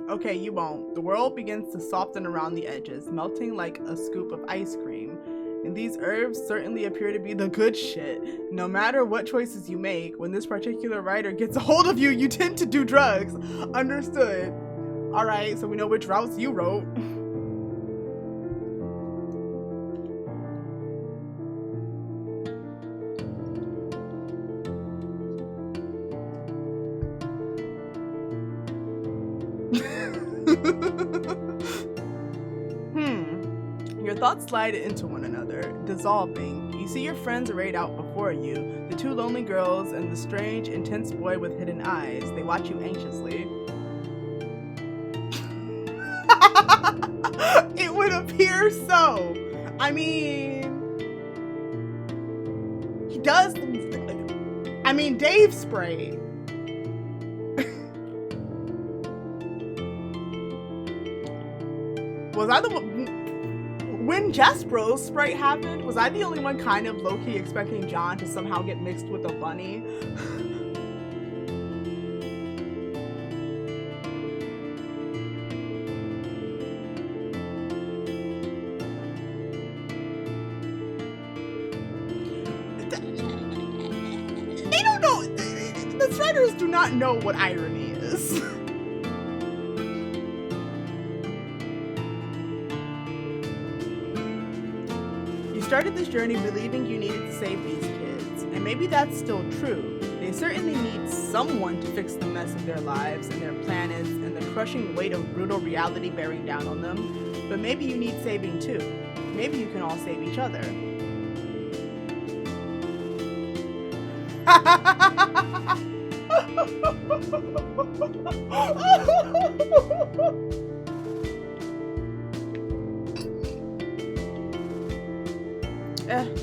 Okay, you won't. The world begins to soften around the edges, melting like a scoop of ice cream. And these herbs certainly appear to be the good shit. No matter what choices you make, when this particular writer gets a hold of you, you tend to do drugs. Understood. Alright, so we know which routes you wrote. Your thoughts slide into one another, dissolving. You see your friends arrayed out before you, the two lonely girls and the strange, intense boy with hidden eyes. They watch you anxiously. It would appear so. I mean, he does. I mean, Dave sprayed. Was I the one? When Jasper's sprite happened, was I the only one kind of low-key expecting John to somehow get mixed with a bunny? They don't know. The writers do not know what irony is. Started this journey believing you needed to save these kids, and maybe that's still true. They certainly need someone to fix the mess of their lives and their planets and the crushing weight of brutal reality bearing down on them. But maybe you need saving too. Maybe you can all save each other.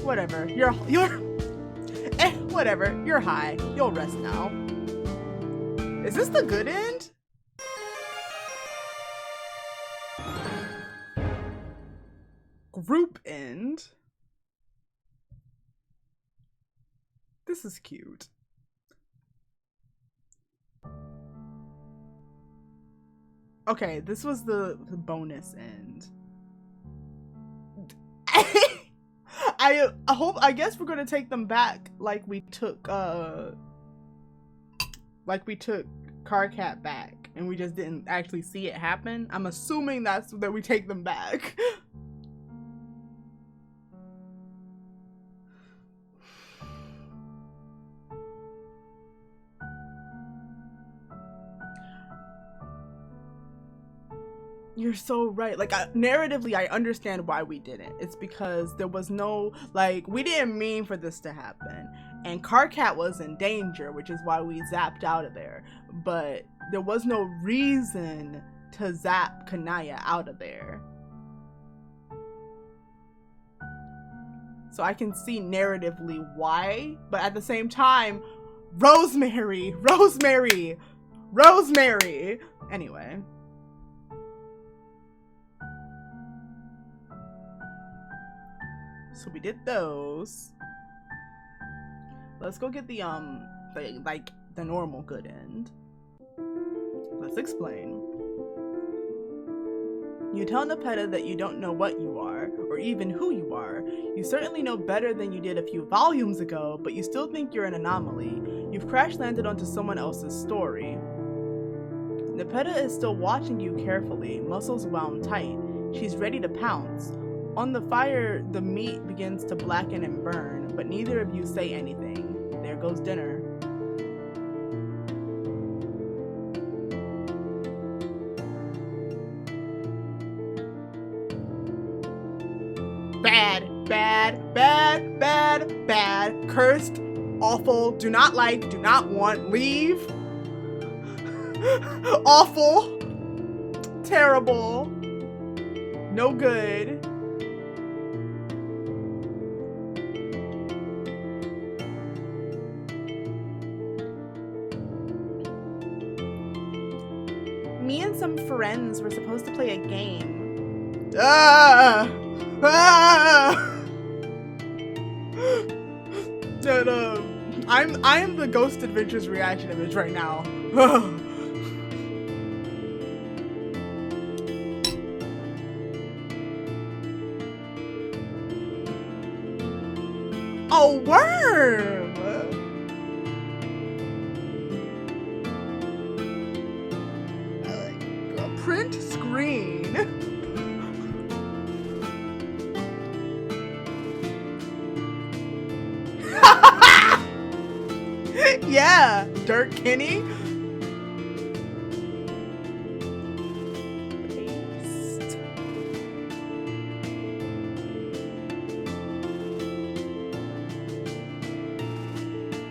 Whatever. Whatever. You're high. You'll rest now. Is this the good end? Group end? This is cute. Okay, this was the bonus end. I guess we're gonna take them back like we took Carcat back and we just didn't actually see it happen. I'm assuming that we take them back. You're so right. Like, narratively, I understand why we didn't. It's because there was no, like, we didn't mean for this to happen. And Carcat was in danger, which is why we zapped out of there. But there was no reason to zap Kanaya out of there. So I can see narratively why, but at the same time, Rosemary. Anyway. So we did those. Let's go get the normal good end. Let's explain. You tell Nepeta that you don't know what you are, or even who you are. You certainly know better than you did a few volumes ago, but you still think you're an anomaly. You've crash-landed onto someone else's story. Nepeta is still watching you carefully, muscles wound tight. She's ready to pounce. On the fire, the meat begins to blacken and burn, but neither of you say anything. There goes dinner. Bad, bad, bad, bad, bad. Cursed, awful, do not like, do not want, leave. Awful, terrible, no good. Me and some friends were supposed to play a game. And I'm the Ghost Adventures reaction image right now. A worm! A print screen. Yeah, Dirk Kinney. Paste.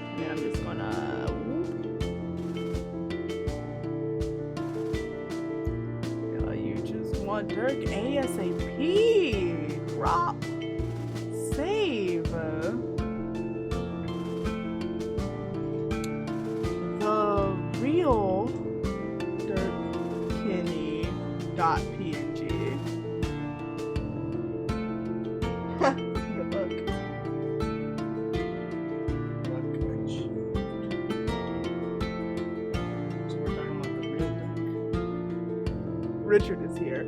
And then I'm just gonna you just want Dirk ASAP. Crop. Save. Real DirkKinney.png. Good look. So we're talking about the real Dirk. Richard is here.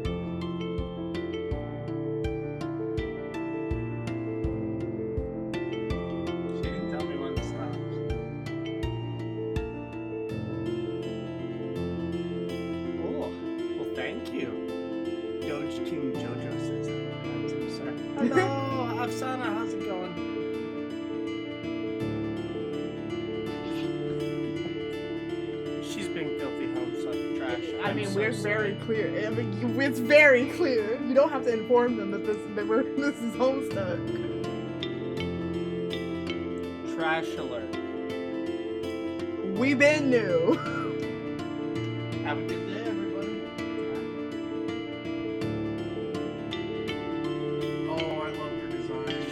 She didn't tell me when to stop. Thank you. Doge King Jojo says that. Sir. Hello, Afsana, how's it going? She's being filthy homestuck trash. I mean, we're very clear. I mean, it's very clear. You don't have to inform them that this is Homestuck. Trash alert. We been new. Have a good day, everybody. Oh, I love her design.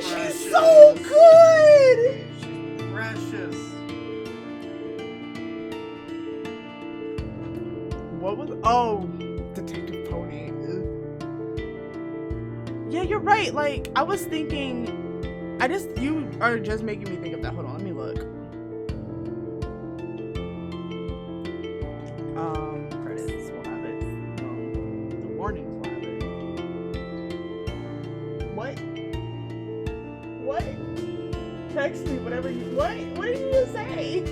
She's She's so good. She's precious. What was? Oh, Detective Pony. Yeah, you're right. Like, I was thinking. You are just making me think of that. Hold on, let me look. Credits will have it. The warnings will have it. What? Text me, whatever you. What did you just say?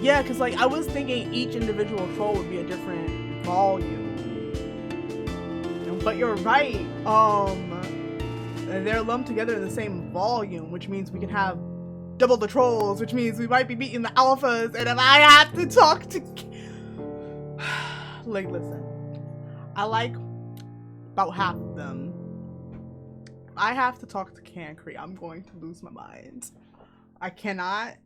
Yeah, because like I was thinking each individual troll would be a different volume, but you're right. They're lumped together in the same volume, which means we can have double the trolls, which means we might be beating the alphas. And if I have to talk to, like, listen, I like about half of them. I have to talk to Cancree. I'm going to lose my mind. I cannot.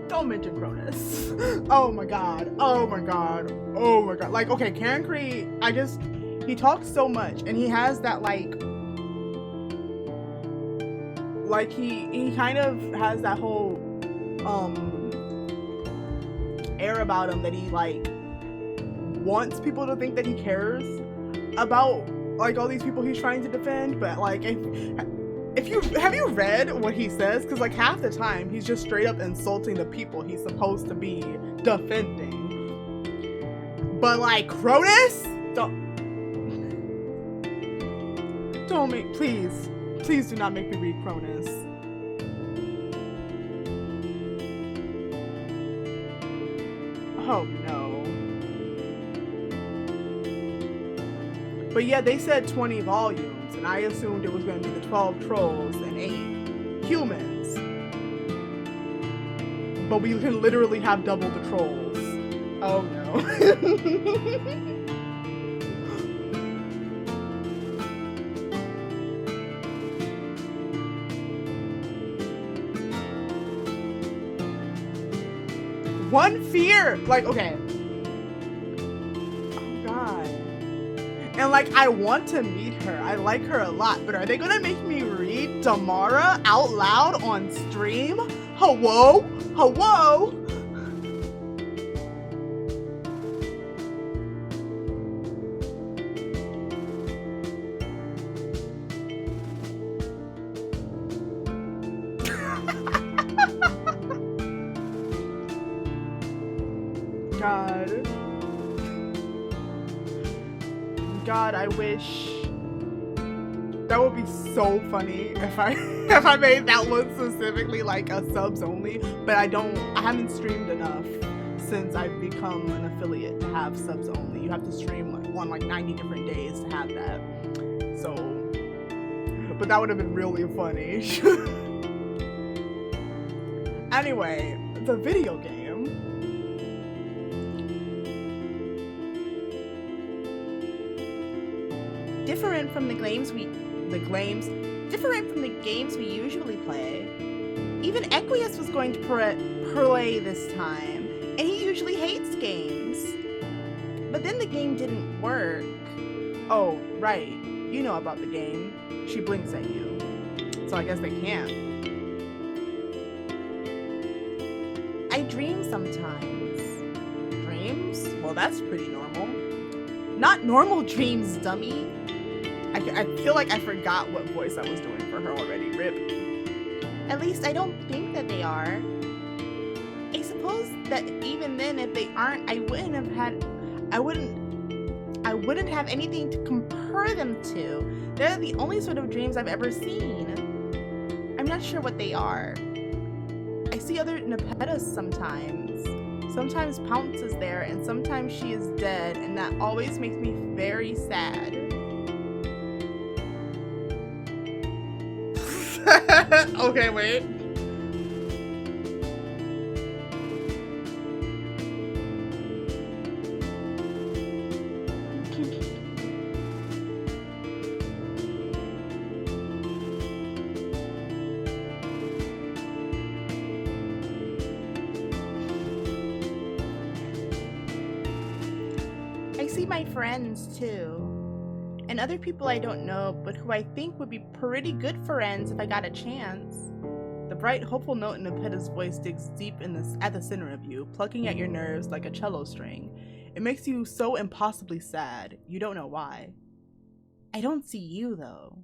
Don't mention Cronus. Oh my god. Oh my god. Oh my god. Like, okay, Cancree, he talks so much and he has that like Like he kind of has that whole air about him that he like wants people to think that he cares about like all these people he's trying to defend, but like if you have you read what he says, because like half the time he's just straight up insulting the people he's supposed to be defending. But like Cronus, don't make, please do not make me read Cronus. Oh no. But yeah, they said 20 volumes, and I assumed it was going to be the 12 trolls and 8 humans. But we can literally have double the trolls. Oh no. One fear! Like, okay. Oh god. And like, I want to meet her. I like her a lot, but are they gonna make me read Damara out loud on stream? Hello? Hello? God, I wish that would be so funny if I made that one specifically like a subs only, but I haven't streamed enough since I've become an affiliate to have subs only. You have to stream like on like 90 different days to have that. So, but that would have been really funny. Anyway, the video game. Different from the games we usually play. Even Equius was going to play this time, and he usually hates games. But then the game didn't work. Oh, right. You know about the game. She blinks at you. So I guess they can't. I dream sometimes. Dreams? Well, that's pretty normal. Not normal dreams, dummy. I feel like I forgot what voice I was doing for her already. RIP. At least I don't think that they are. I suppose that even then, if they aren't, I wouldn't have anything to compare them to. They're the only sort of dreams I've ever seen. I'm not sure what they are. I see other Nepetas sometimes. Sometimes Pounce is there, and sometimes she is dead, and that always makes me very sad. Okay, wait. I see my friends too. And other people I don't know, but who I think would be pretty good friends if I got a chance. The bright, hopeful note in Nepeta's voice digs deep at the center of you, plucking at your nerves like a cello string. It makes you so impossibly sad, you don't know why. I don't see you, though.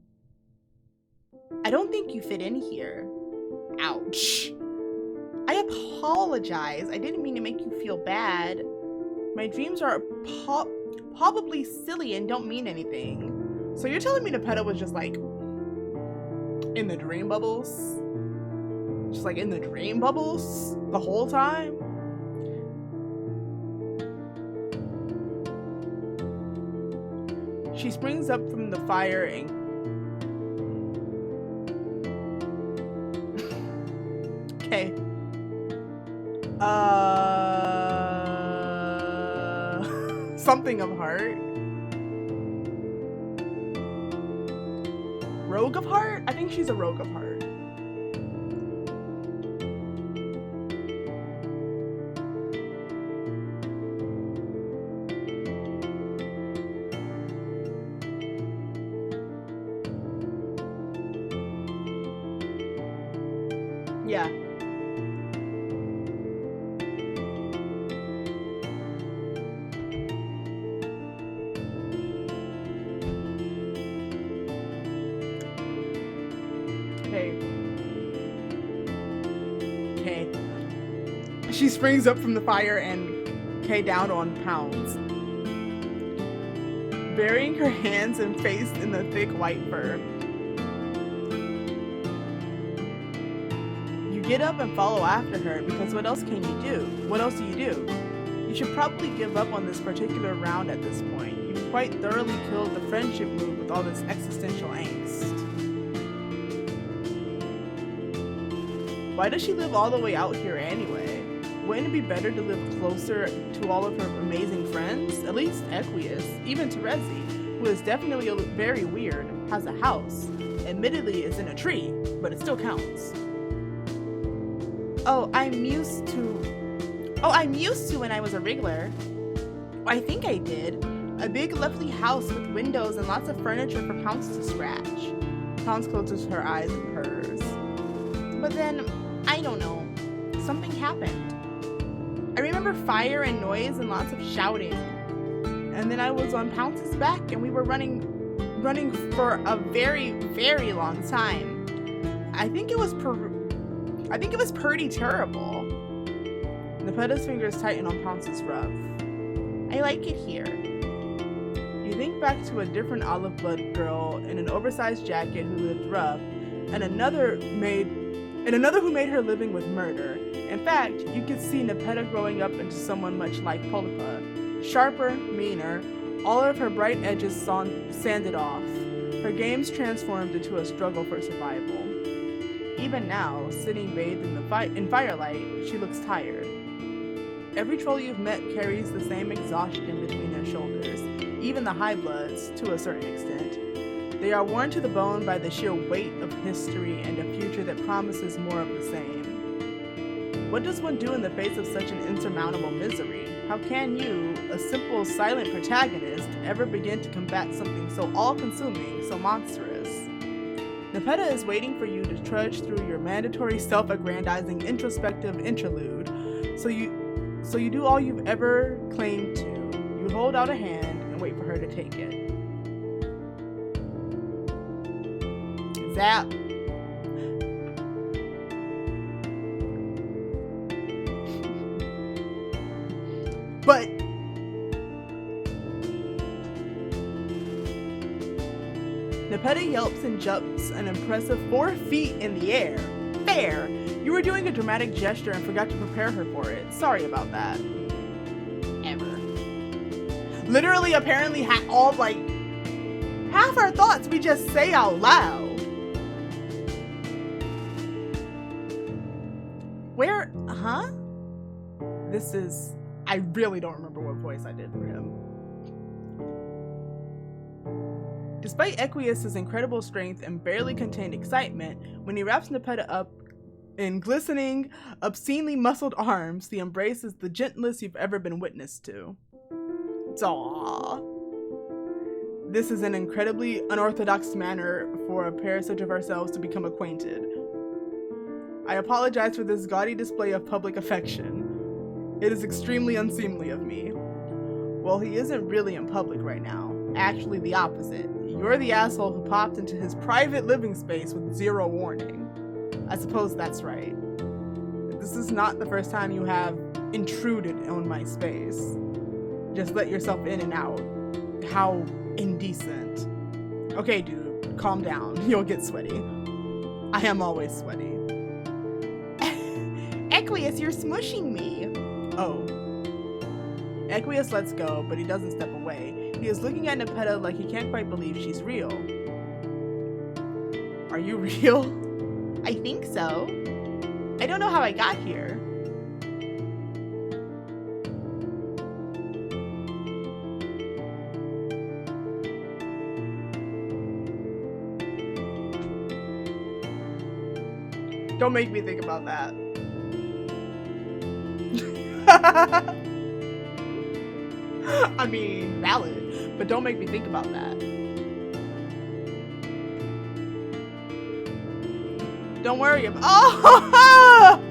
I don't think you fit in here. Ouch. I apologize. I didn't mean to make you feel bad. My dreams are probably silly and don't mean anything. So you're telling me Nepeta was just like in the dream bubbles? Just like in the dream bubbles the whole time? She springs up from the fire and okay. Something of heart. Rogue of heart? I think she's a rogue of heart. She springs up from the fire and K down on Pounds, burying her hands and face in the thick white fur. You get up and follow after her because what else can you do? What else do you do? You should probably give up on this particular round at this point. You've quite thoroughly killed the friendship mood with all this existential angst. Why does she live all the way out here anyway? Wouldn't it be better to live closer to all of her amazing friends? At least Equius, even Terezi, who is definitely very weird, has a house. Admittedly, it's in a tree, but it still counts. I'm used to when I was a Wriggler. I think I did. A big lovely house with windows and lots of furniture for Pounce to scratch. Pounce closes her eyes and purrs. But then, I don't know, something happened. I remember fire and noise and lots of shouting. And then I was on Pounce's back and we were running for a very, very long time. I think it was pretty terrible. Nepeta's fingers tighten on Pounce's ruff. I like it here. You think back to a different olive blood girl in an oversized jacket who lived rough, and another who made her living with murder. In fact, you could see Nepeta growing up into someone much like Polypa. Sharper, meaner, all of her bright edges sanded off. Her games transformed into a struggle for survival. Even now, sitting bathed in firelight, she looks tired. Every troll you've met carries the same exhaustion between their shoulders, even the high bloods, to a certain extent. They are worn to the bone by the sheer weight of history and a future that promises more of the same. What does one do in the face of such an insurmountable misery? How can you, a simple, silent protagonist, ever begin to combat something so all-consuming, so monstrous? Nepeta is waiting for you to trudge through your mandatory self-aggrandizing introspective interlude, so you do all you've ever claimed to. You hold out a hand and wait for her to take it. Zap. But Nepeta yelps and jumps an impressive 4 feet in the air. Fair! You were doing a dramatic gesture and forgot to prepare her for it. Sorry about that. Ever. Literally, apparently, half our thoughts we just say out loud. Where, huh? I really don't remember what voice I did for him. Despite Equius's incredible strength and barely contained excitement, when he wraps Nepeta up in glistening, obscenely muscled arms, the embrace is the gentlest you've ever been witness to. Aww. This is an incredibly unorthodox manner for a pair such of ourselves to become acquainted. I apologize for this gaudy display of public affection. It is extremely unseemly of me. Well, he isn't really in public right now. Actually, the opposite. You're the asshole who popped into his private living space with zero warning. I suppose that's right. This is not the first time you have intruded on my space. Just let yourself in and out. How indecent. Okay, dude, calm down. You'll get sweaty. I am always sweaty. Equius, you're smushing me. Oh. Equius lets go, but he doesn't step away. He is looking at Nepeta like he can't quite believe she's real. Are you real? I think so. I don't know how I got here. Don't make me think about that. I mean, valid, but don't make me think about that. Don't worry about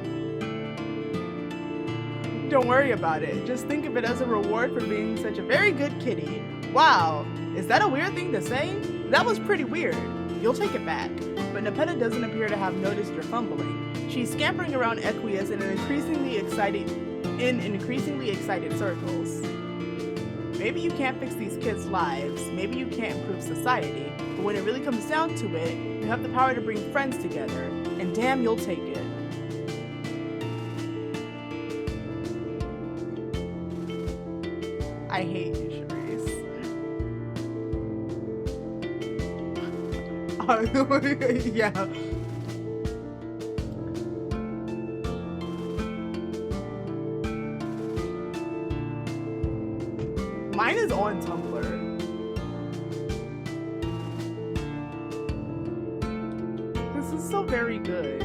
Don't worry about it. Just think of it as a reward for being such a very good kitty. Wow, is that a weird thing to say? That was pretty weird. You'll take it back. But Nepeta doesn't appear to have noticed your fumbling. She's scampering around Equius in increasingly excited circles. Maybe you can't fix these kids' lives, maybe you can't improve society, but when it really comes down to it, you have the power to bring friends together, and damn, you'll take it. I hate you, Charisse. Yeah. Mine is on Tumblr. This is so very good.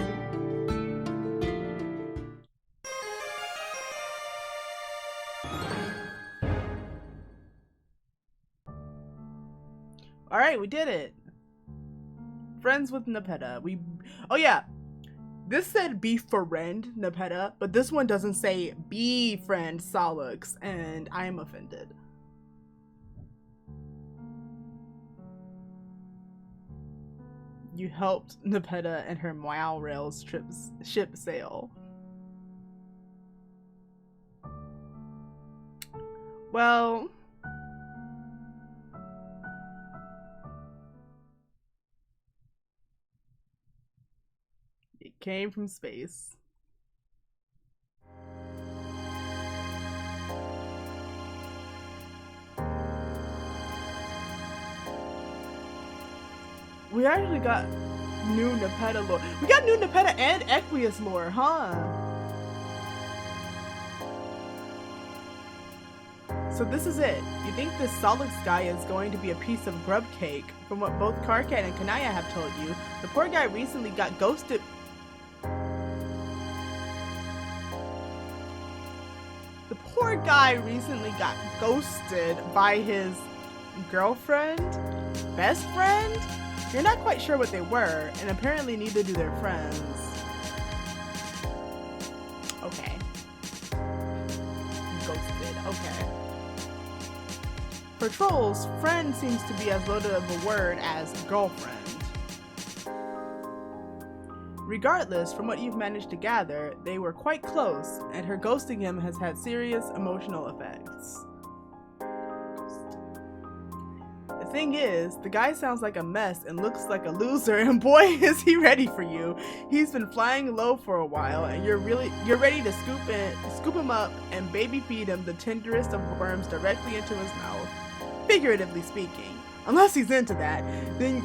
Alright, we did it. Friends with Nepeta. Oh yeah. This said befriend Nepeta, but this one doesn't say befriend Sollux, and I am offended. You helped Nepeta and her Meow Rails ship sail. Well, it came from space. We actually got new Nepeta lore. We got new Nepeta and Equius lore, huh? So this is it. You think this Sollux guy is going to be a piece of grub cake? From what both Karkat and Kanaya have told you, the poor guy recently got ghosted. The poor guy recently got ghosted by his girlfriend? Best friend? You're not quite sure what they were, and apparently neither do their friends. Okay. Ghosted, okay. For trolls, friend seems to be as loaded of a word as girlfriend. Regardless, from what you've managed to gather, they were quite close, and her ghosting him has had serious emotional effects. The thing is, the guy sounds like a mess and looks like a loser, and boy is he ready for you. He's been flying low for a while, and you're ready to scoop him up and baby feed him the tenderest of worms directly into his mouth. Figuratively speaking. Unless he's into that, then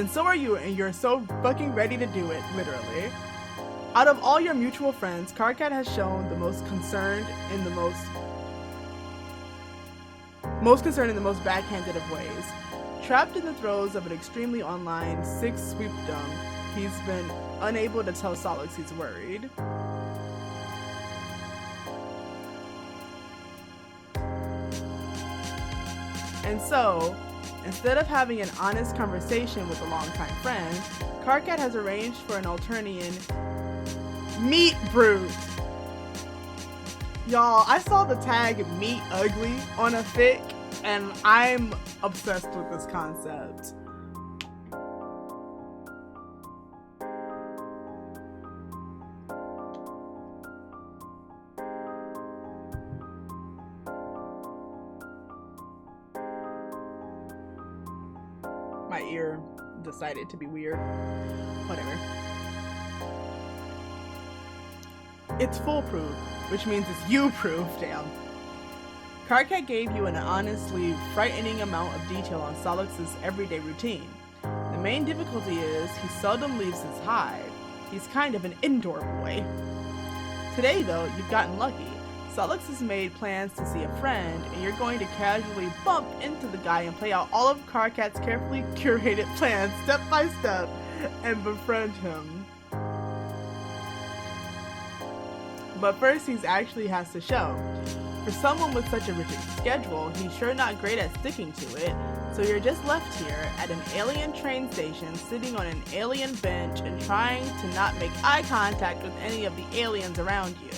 so are you, and you're so fucking ready to do it, literally. Out of all your mutual friends, Karkat has shown the most concerned in the most backhanded of ways. Trapped in the throes of an extremely online sweepdom, he's been unable to tell Sollux he's worried. And so, instead of having an honest conversation with a longtime friend, Karkat has arranged for an Alternian meat brute. Y'all, I saw the tag meat ugly on a fic, and I'm obsessed with this concept. My ear decided to be weird. Whatever. It's foolproof, which means it's you-proof, damn. Karkat gave you an honestly frightening amount of detail on Sollux's everyday routine. The main difficulty is he seldom leaves his hive. He's kind of an indoor boy. Today, though, you've gotten lucky. Sollux has made plans to see a friend, and you're going to casually bump into the guy and play out all of Karkat's carefully curated plans step by step and befriend him. But first, he actually has to show. For someone with such a rigid schedule, he's sure not great at sticking to it, so you're just left here at an alien train station, sitting on an alien bench and trying to not make eye contact with any of the aliens around you.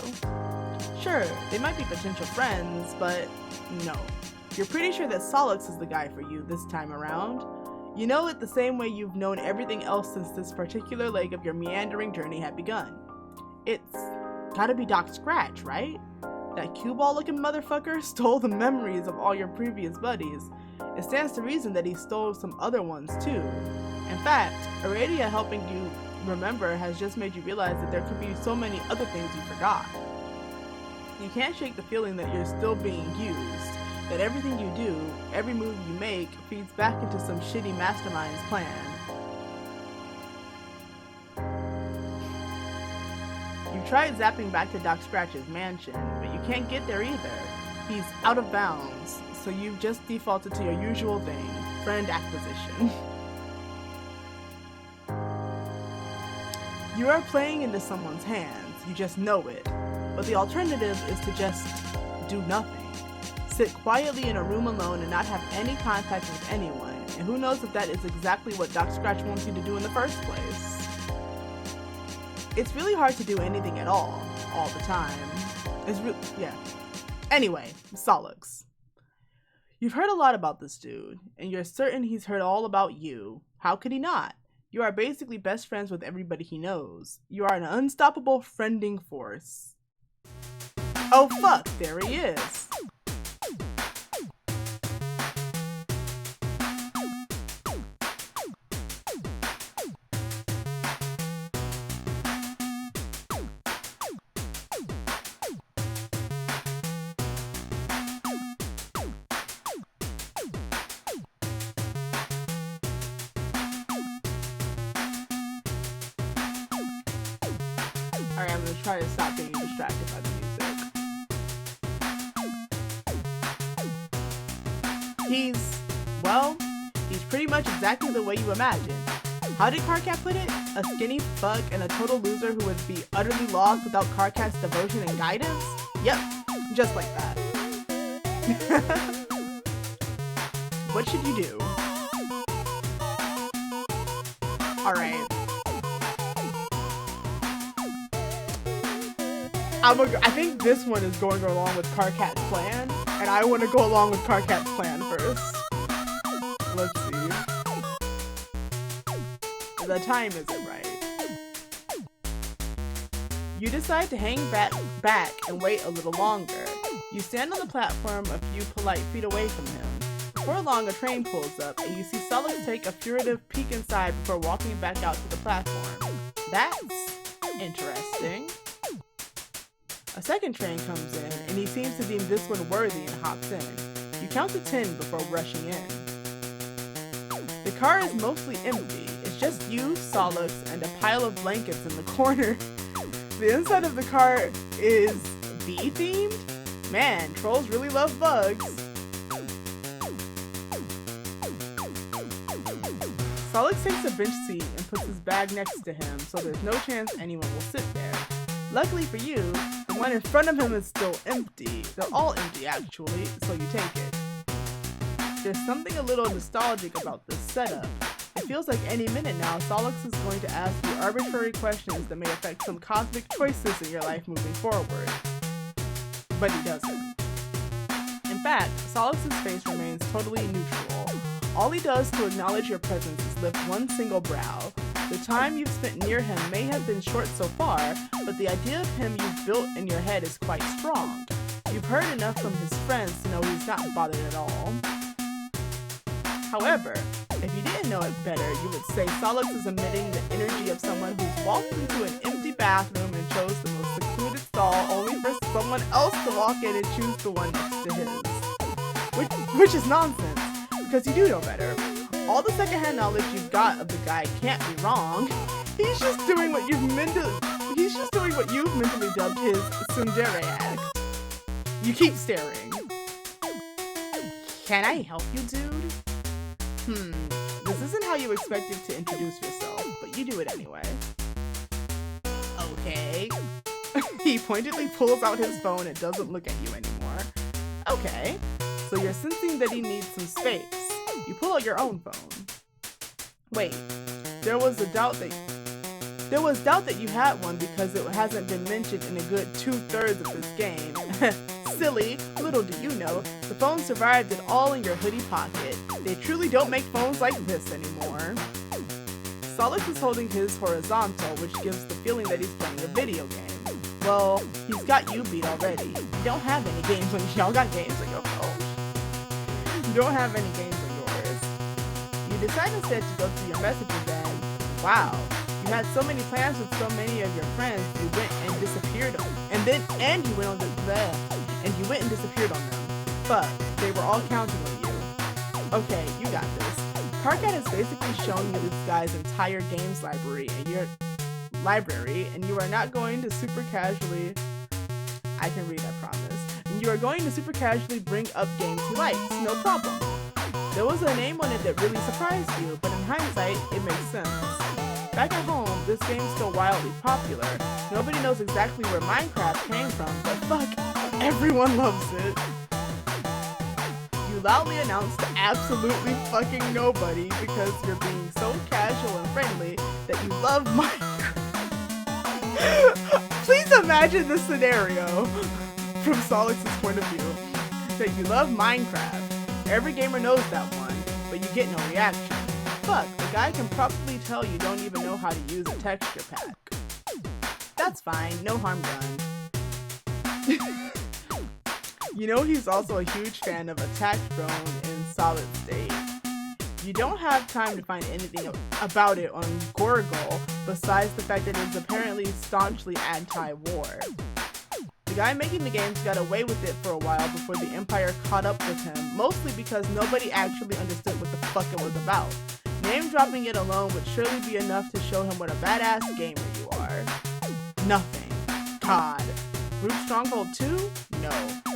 Sure, they might be potential friends, but no. You're pretty sure that Sollux is the guy for you this time around. You know it the same way you've known everything else since this particular leg of your meandering journey had begun. It's gotta be Doc Scratch, right? That cue ball looking motherfucker stole the memories of all your previous buddies. It stands to reason that he stole some other ones too. In fact, Aradia helping you remember has just made you realize that there could be so many other things you forgot. You can't shake the feeling that you're still being used, that everything you do, every move you make, feeds back into some shitty mastermind's plan. You tried zapping back to Doc Scratch's mansion, but you can't get there either. He's out of bounds, so you've just defaulted to your usual thing, friend acquisition. You are playing into someone's hands, you just know it. But the alternative is to just do nothing. Sit quietly in a room alone and not have any contact with anyone, and who knows if that is exactly what Doc Scratch wants you to do in the first place. It's really hard to do anything at all the time. Yeah. Anyway, Sollux. You've heard a lot about this dude, and you're certain he's heard all about you. How could he not? You are basically best friends with everybody he knows. You are an unstoppable friending force. Oh fuck, there he is. Alright, I'm gonna try to stop being distracted by the music. He's pretty much exactly the way you imagine. How did Carcat put it? A skinny fuck and a total loser who would be utterly lost without Carcat's devotion and guidance? Yep, just like that. What should you do? Alright. I think this one is going along with Carcat's plan, and I want to go along with Carcat's plan first. Let's see. The time isn't right. You decide to hang back and wait a little longer. You stand on the platform a few polite feet away from him. Before long, a train pulls up, and you see Sollux take a furtive peek inside before walking back out to the platform. That's interesting. A second train comes in, and he seems to deem this one worthy and hops in. You count to 10 before rushing in. The car is mostly empty. It's just you, Sollux, and a pile of blankets in the corner. The inside of the car is bee-themed? Man, trolls really love bugs. Sollux takes a bench seat and puts his bag next to him, so there's no chance anyone will sit there. Luckily for you, the one in front of him is still empty. They're all empty actually, so you take it. There's something a little nostalgic about this setup. It feels like any minute now, Sollux is going to ask you arbitrary questions that may affect some cosmic choices in your life moving forward. But he doesn't. In fact, Sollux's face remains totally neutral. All he does to acknowledge your presence is lift one single brow. The time you've spent near him may have been short so far, but the idea of him you've built in your head is quite strong. You've heard enough from his friends to know he's not bothered at all. However, if you didn't know it better, you would say Sollux is emitting the energy of someone who's walked into an empty bathroom and chose the most secluded stall only for someone else to walk in and choose the one next to his. Which is nonsense, because you do know better. All the secondhand knowledge you've got of the guy can't be wrong. He's just doing what you've mentally dubbed his tsundere act. You keep staring. Can I help you, dude? This isn't how you expected to introduce yourself, but you do it anyway. Okay. He pointedly pulls out his phone and doesn't look at you anymore. Okay. So you're sensing that he needs some space. You pull out your own phone. Wait, there was doubt that you had one because it hasn't been mentioned in a good 2/3 of this game. Silly, little do you know, the phone survived it all in your hoodie pocket. They truly don't make phones like this anymore. Sollux is holding his horizontal, which gives the feeling that he's playing a video game. Well, he's got you beat already. You don't have any games on y'all got games on your phone. You don't have any games on yours. You decide instead to go through your messages and, wow, you had so many plans with so many of your friends, you went and disappeared on and you went on and you went and disappeared on them. Fuck, they were all counting on you. Okay, you got this. Carcat is basically showing you this guy's entire games library and you are not going to super casually, I can read, I promise. And you are going to super casually bring up games he likes, no problem. There was a name on it that really surprised you, but in hindsight, it makes sense. Back at home, this game's still wildly popular. Nobody knows exactly where Minecraft came from, but fuck, everyone loves it. You loudly announce to absolutely fucking nobody because you're being so casual and friendly that you love Minecraft. Please imagine this scenario from Sollux's point of view. That you love Minecraft. Every gamer knows that one, but you get no reaction. Fuck, the guy can probably tell you don't even know how to use a texture pack. That's fine, no harm done. You know he's also a huge fan of Attack Drone in Solid State. You don't have time to find anything about it on Gorgle besides the fact that it's apparently staunchly anti-war. The guy making the games got away with it for a while before the Empire caught up with him, mostly because nobody actually understood what the fuck it was about. Name dropping it alone would surely be enough to show him what a badass gamer you are. Nothing. COD. Group Stronghold 2? No.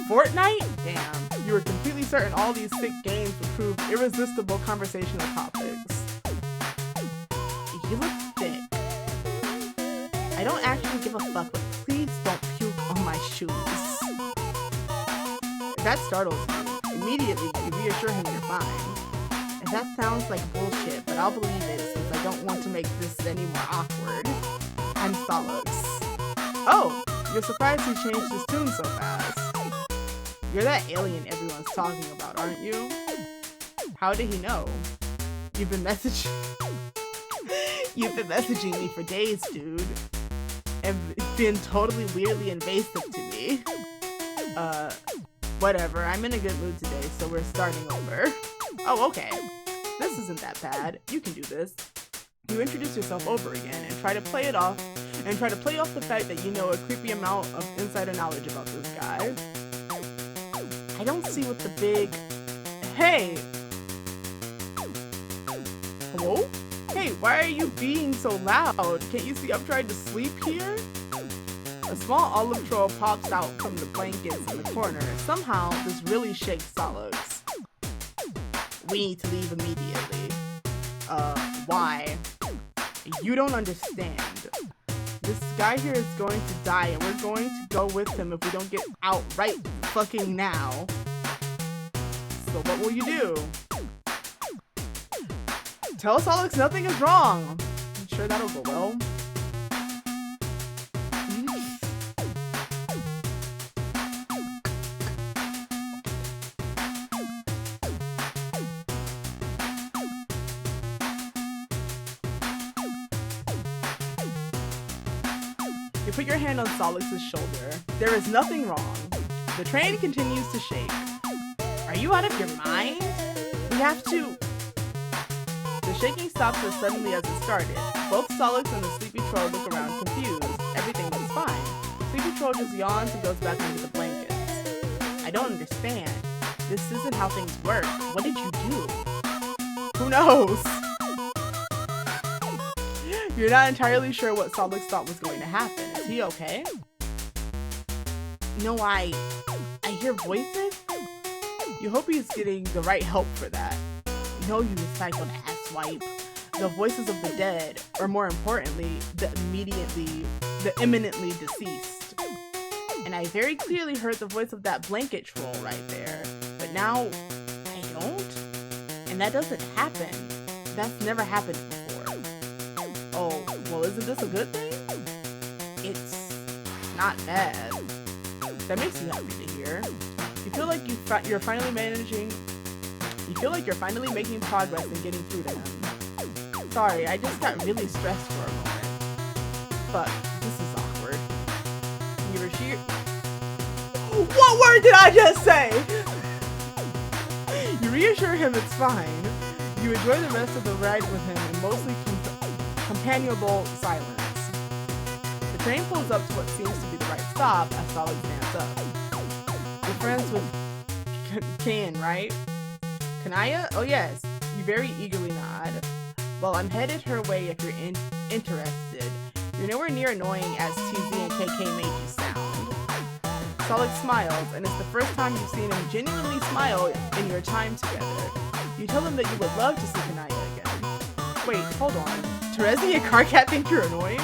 Fortnite? Damn. You were completely certain all these sick games would prove irresistible conversational topics. You look thick. I don't actually give a fuck, but please don't puke on my shoes. If that startles you, immediately you reassure him you're fine. And that sounds like bullshit, but I'll believe it since I don't want to make this any more awkward. I'm Sollux. Oh, you're surprised he changed his tune so fast. You're that alien everyone's talking about, aren't you? How did he know? You've been messaging me for days, dude. And been totally weirdly invasive to me. Whatever, I'm in a good mood today, so we're starting over. Oh, okay. This isn't that bad. You can do this. You introduce yourself over again and try to play off the fact that you know a creepy amount of insider knowledge about this guy. I don't see what the big... Hey! Hello? Hey, why are you being so loud? Can't you see I'm trying to sleep here? A small olive troll pops out from the blankets in the corner. Somehow, this really shakes Sollux. We need to leave immediately. Why? You don't understand. This guy here is going to die and we're going to go with him if we don't get out right fucking now. So what will you do? Tell Sollux nothing is wrong. I'm sure that'll go well. You put your hand on Sollux's shoulder. There is nothing wrong. The train continues to shake. Are you out of your mind? We have to... The shaking stops as suddenly as it started. Both Sollux and the sleepy troll look around confused. Everything looks fine. The sleepy troll just yawns and goes back under the blankets. I don't understand. This isn't how things work. What did you do? Who knows? You're not entirely sure what Sollux thought was going to happen. Is he okay? No, I hear voices? You hope he's getting the right help for that. No, you recycled asswipe. The voices of the dead, or more importantly, the imminently deceased. And I very clearly heard the voice of that blanket troll right there. But now, I don't? And that doesn't happen. That's never happened before. Oh, well, isn't this a good thing? It's not bad. That makes you happy to hear. here. You feel like you're finally managing. You feel like you're finally making progress and getting through to him. Sorry, I just got really stressed for a moment. But this is awkward. You reassure. What word did I just say? You reassure him it's fine. You enjoy the rest of the ride with him in mostly companionable silence. The train pulls up to what seems to be the right stop as Sollux stands up. You're friends with Kan, right? Kanaya? Oh yes. You very eagerly nod. Well, I'm headed her way if you're interested. You're nowhere near annoying as TZ and KK made you sound. Sollux smiles, and it's the first time you've seen him genuinely smile in your time together. You tell him that you would love to see Kanaya again. Wait, hold on. Terezi and Carcat think you're annoying?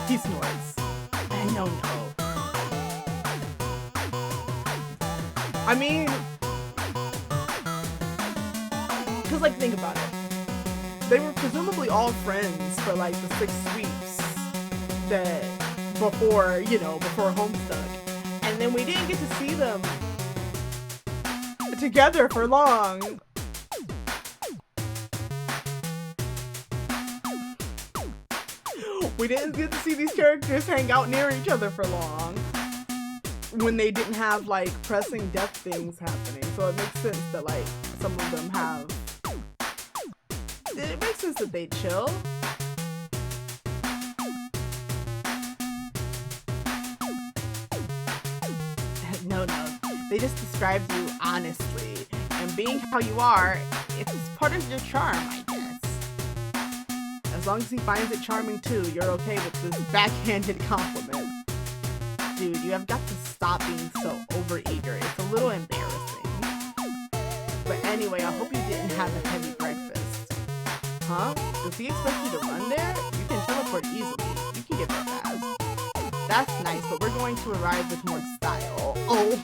He snorts. No. I mean, because, like, think about it. They were presumably all friends for, like, the 6 weeks that before Homestuck. And then we didn't get to see them together for long. We didn't get to see these characters hang out near each other for long when they didn't have, like, pressing death things happening. So it makes sense that, like, some of them have... It makes sense that they chill. No. They just described you honestly. And being how you are, it's part of your charm, I guess. As long as he finds it charming too, you're okay with this backhanded compliment. Dude, you have got to stop being so overeager. It's a little embarrassing. But anyway, I hope you didn't have a heavy breakfast. Huh? Does he expect you to run there? You can teleport easily. You can get there fast. That's nice, but we're going to arrive with more style. Oh.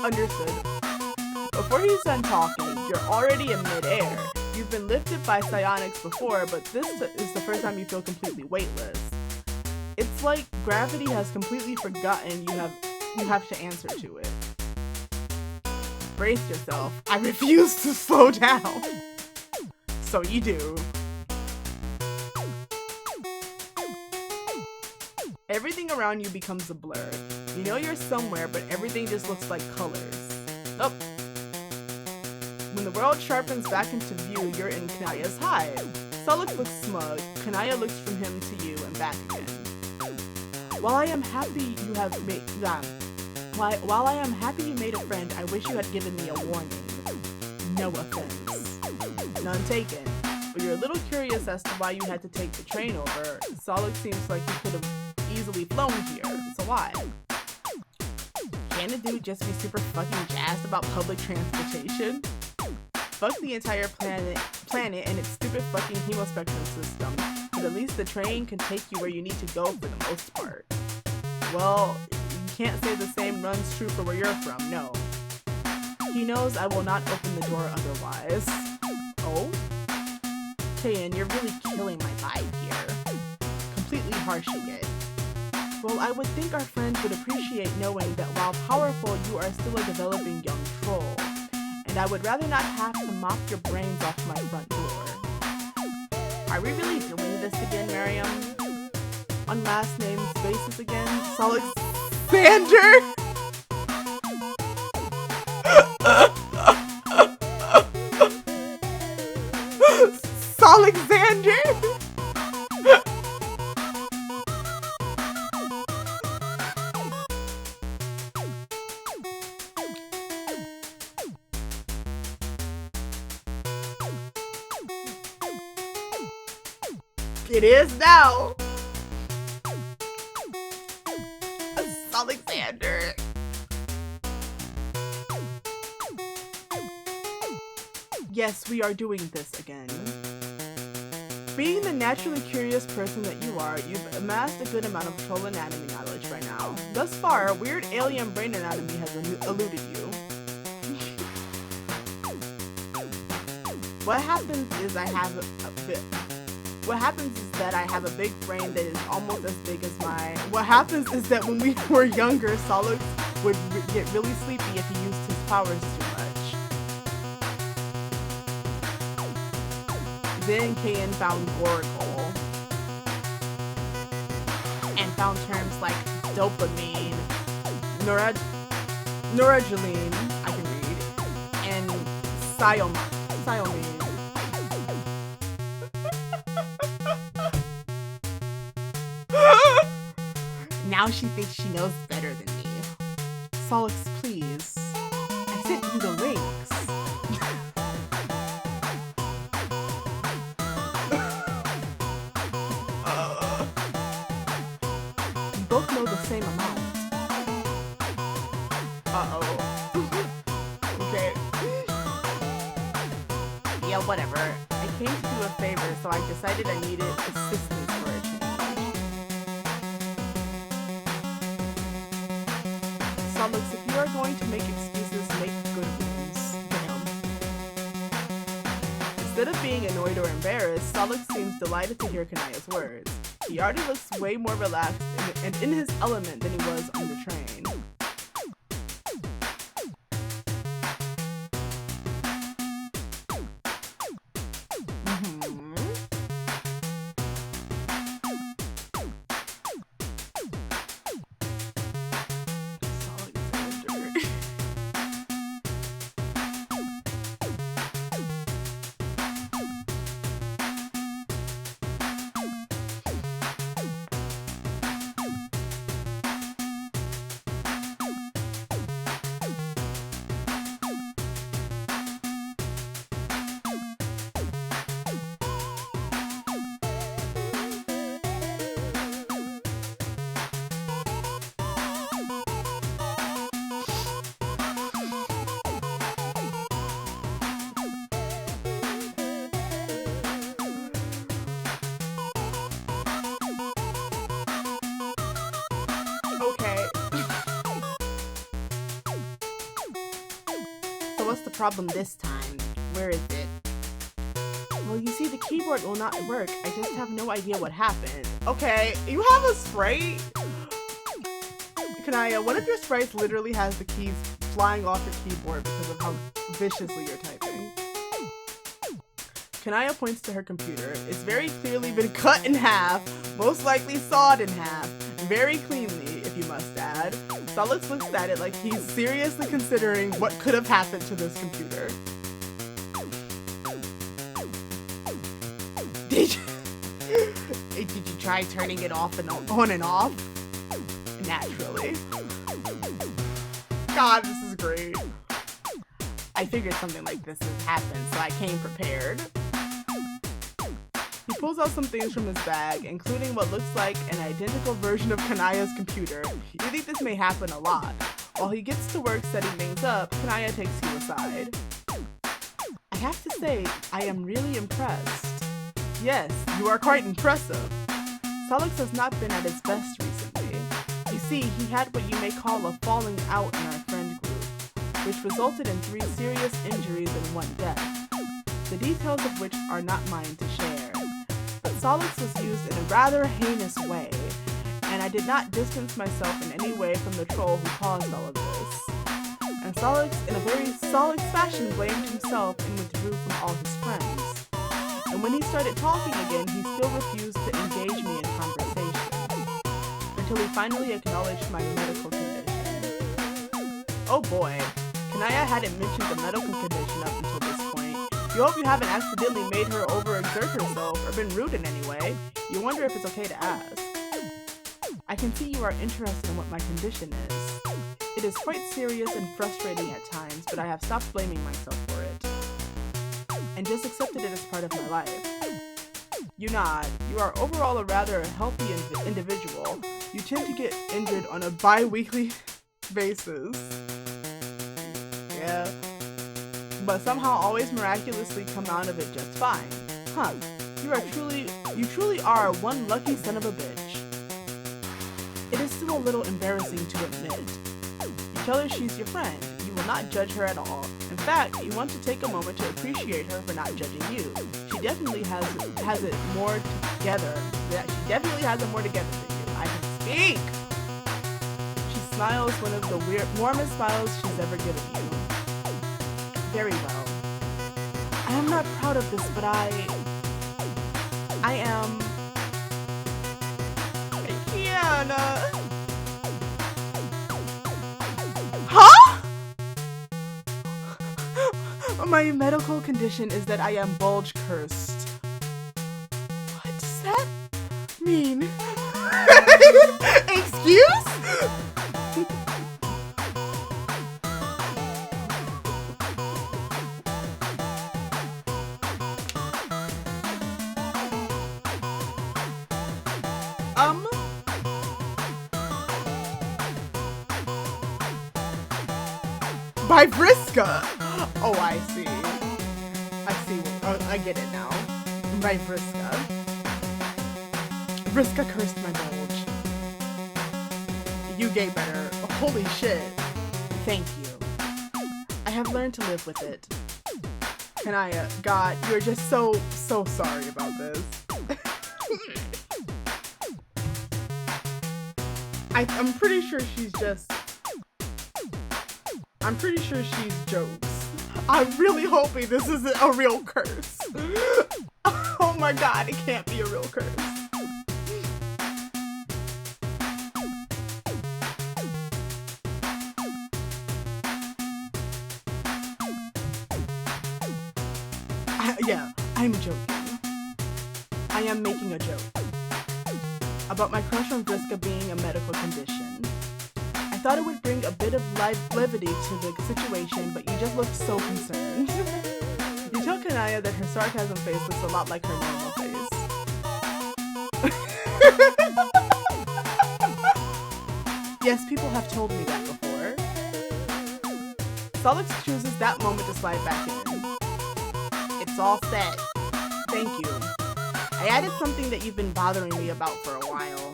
Understood. Before he's done talking, you're already in midair. You've been lifted by psionics before, but this is the first time you feel completely weightless. It's like gravity has completely forgotten you have to answer to it. Brace yourself. I refuse to slow down. So you do. Everything around you becomes a blur. You know you're somewhere, but everything just looks like colors. Oh. When the world sharpens back into view, you're in Kanaya's hive. Sollux looks smug. Kanaya looks from him to you and back again. While I am happy you made a friend, I wish you had given me a warning. No offense. None taken. But you're a little curious as to why you had to take the train over. Sollux seems like he could have easily flown here. So why? Can a dude just be super fucking jazzed about public transportation? Fuck the entire planet and its stupid fucking hemospectrum system. But at least the train can take you where you need to go for the most part. Well, you can't say the same runs true for where you're from, no. He knows I will not open the door otherwise. Oh? Kayan, you're really killing my vibe here. Completely harshing it. Well, I would think our friends would appreciate knowing that while powerful, you are still a developing young troll. And I would rather not have to mop your brains off my front door. Are we really doing this again, Miriam? On last names basis again? Sollux Xander? Sollux Xander? It is now. Alexander. Yes, we are doing this again. Being the naturally curious person that you are, you've amassed a good amount of troll anatomy knowledge by now. Thus far, weird alien brain anatomy has eluded you. What happens is what happens is that I have a big brain that is almost as big as mine. What happens is that when we were younger, Sollux would get really sleepy if he used his powers too much. Then Kayan found Oracle and found terms like dopamine, noradrenaline, I can read, and thiamine. Now she thinks she knows better than me. Sollux, please. I sent you the links. We both know the same amount. Uh-oh. Okay. Yeah, whatever. I came to do a favor, so I decided I needed assistance for a change. Sollux, if you are going to make excuses, make good ones. Damn. Instead of being annoyed or embarrassed, Sollux seems delighted to hear Kanaya's words. He already looks way more relaxed and in his element than he was on the train. What's the problem this time? Where is it? Well, you see, the keyboard will not work. I just have no idea what happened. Okay, you have a sprite? Kanaya, one of your sprites literally has the keys flying off your keyboard because of how viciously you're typing. Kanaya points to her computer. It's very clearly been cut in half, most likely sawed in half, very cleanly, if you must add. Sollux looks at it like he's seriously considering what could have happened to this computer. Did you try turning it off and on and off? Naturally. God, this is great. I figured something like this would happen, so I came prepared. He pulls out some things from his bag, including what looks like an identical version of Kanaya's computer. You think this may happen a lot. While he gets to work setting things up, Kanaya takes you aside. I have to say, I am really impressed. Yes, you are quite impressive. Sollux has not been at his best recently. You see, he had what you may call a falling out in our friend group, which resulted in 3 serious injuries and 1 death, the details of which are not mine to share. But Sollux was used in a rather heinous way, and I did not distance myself in any way from the troll who caused all of this. And Sollux, in a very Sollux fashion, blamed himself and withdrew from all his friends. And when he started talking again, he still refused to engage me in conversation, until he finally acknowledged my medical condition. Oh boy, Kanaya hadn't mentioned the medical condition up until this point. You hope you haven't accidentally made her overexert herself or been rude in any way. You wonder if it's okay to ask. I can see you are interested in what my condition is. It is quite serious and frustrating at times, but I have stopped blaming myself for it, and just accepted it as part of my life. You nod. You are overall a rather healthy individual. You tend to get injured on a bi-weekly basis. Yeah. But somehow always miraculously come out of it just fine. Huh. You truly are one lucky son of a bitch. It is still a little embarrassing to admit. You tell her she's your friend. You will not judge her at all. In fact, you want to take a moment to appreciate her for not judging you. She she definitely has it more together. Yeah, she definitely has it more together than you. I can speak. She smiles one of the warmest smiles she's ever given you. Very well. I am not proud of this, but I am. Kiana. Huh? My medical condition is that I am bulge cursed. What does that mean? Excuse? By Vriska! Oh, I see. I get it now. By Vriska. Vriska cursed my bulge. You gay better. Holy shit. Thank you. I have learned to live with it. Kanaya, God, you're just so sorry about this. I'm pretty sure she's jokes. I'm really hoping this isn't a real curse. Oh my god, it can't be a real curse. Yeah, I'm joking. I am making a joke about my crush on Vriska being a medical condition. I thought it would bring a bit of levity to the situation, but you just looked so concerned. You tell Kanaya that her sarcasm face looks a lot like her normal face. Yes, people have told me that before. Sollux chooses that moment to slide back in. It's all set. Thank you. I added something that you've been bothering me about for a while.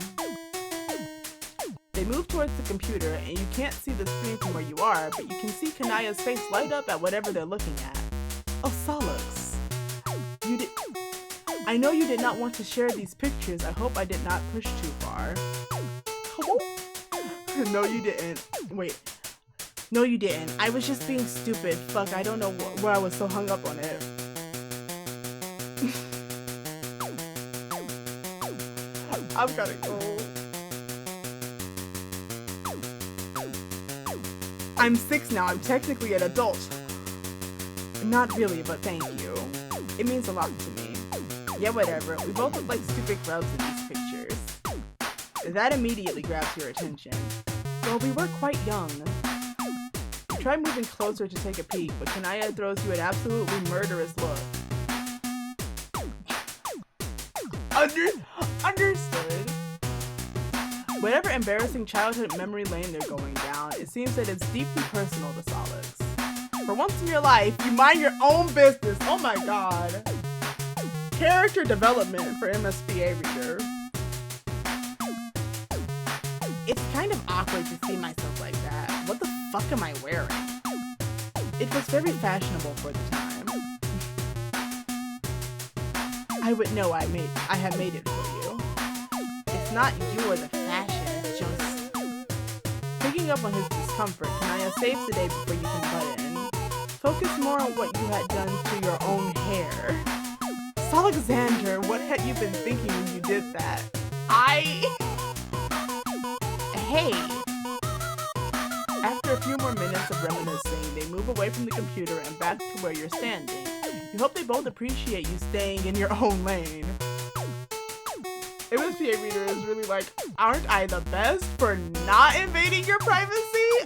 They move towards the computer, and you can't see the screen from where you are, but you can see Kanaya's face light up at whatever they're looking at. Oh, Sollux. I know you did not want to share these pictures. I hope I did not push too far. No, you didn't. Wait. No, you didn't. I was just being stupid. Fuck, I don't know where I was so hung up on it. I've gotta go. I'm 6 now. I'm technically an adult. Not really, but thank you. It means a lot to me. Yeah, whatever. We both look like stupid grubs in these pictures. That immediately grabs your attention. Well, we were quite young. You try moving closer to take a peek, but Kanaya throws you an absolutely murderous look. Understood. Whatever embarrassing childhood memory lane they're going down, it seems that it's deeply personal to Sollux. For once in your life, you mind your own business. Oh my god. Character development for MSPA reader. It's kind of awkward to see myself like that. What the fuck am I wearing? It was very fashionable for the time. I would know I have made it for you. It's not you or the fashion, it's just... Picking up on his discomfort, Kanaya saves the day before you can butt in. Focus more on what you had done to your own hair. Alexander, what had you been thinking when you did that? Hey! After a few more minutes of reminiscing, they move away from the computer and back to where you're standing. You hope they both appreciate you staying in your own lane. MSPA reader is really like, aren't I the best for not invading your privacy?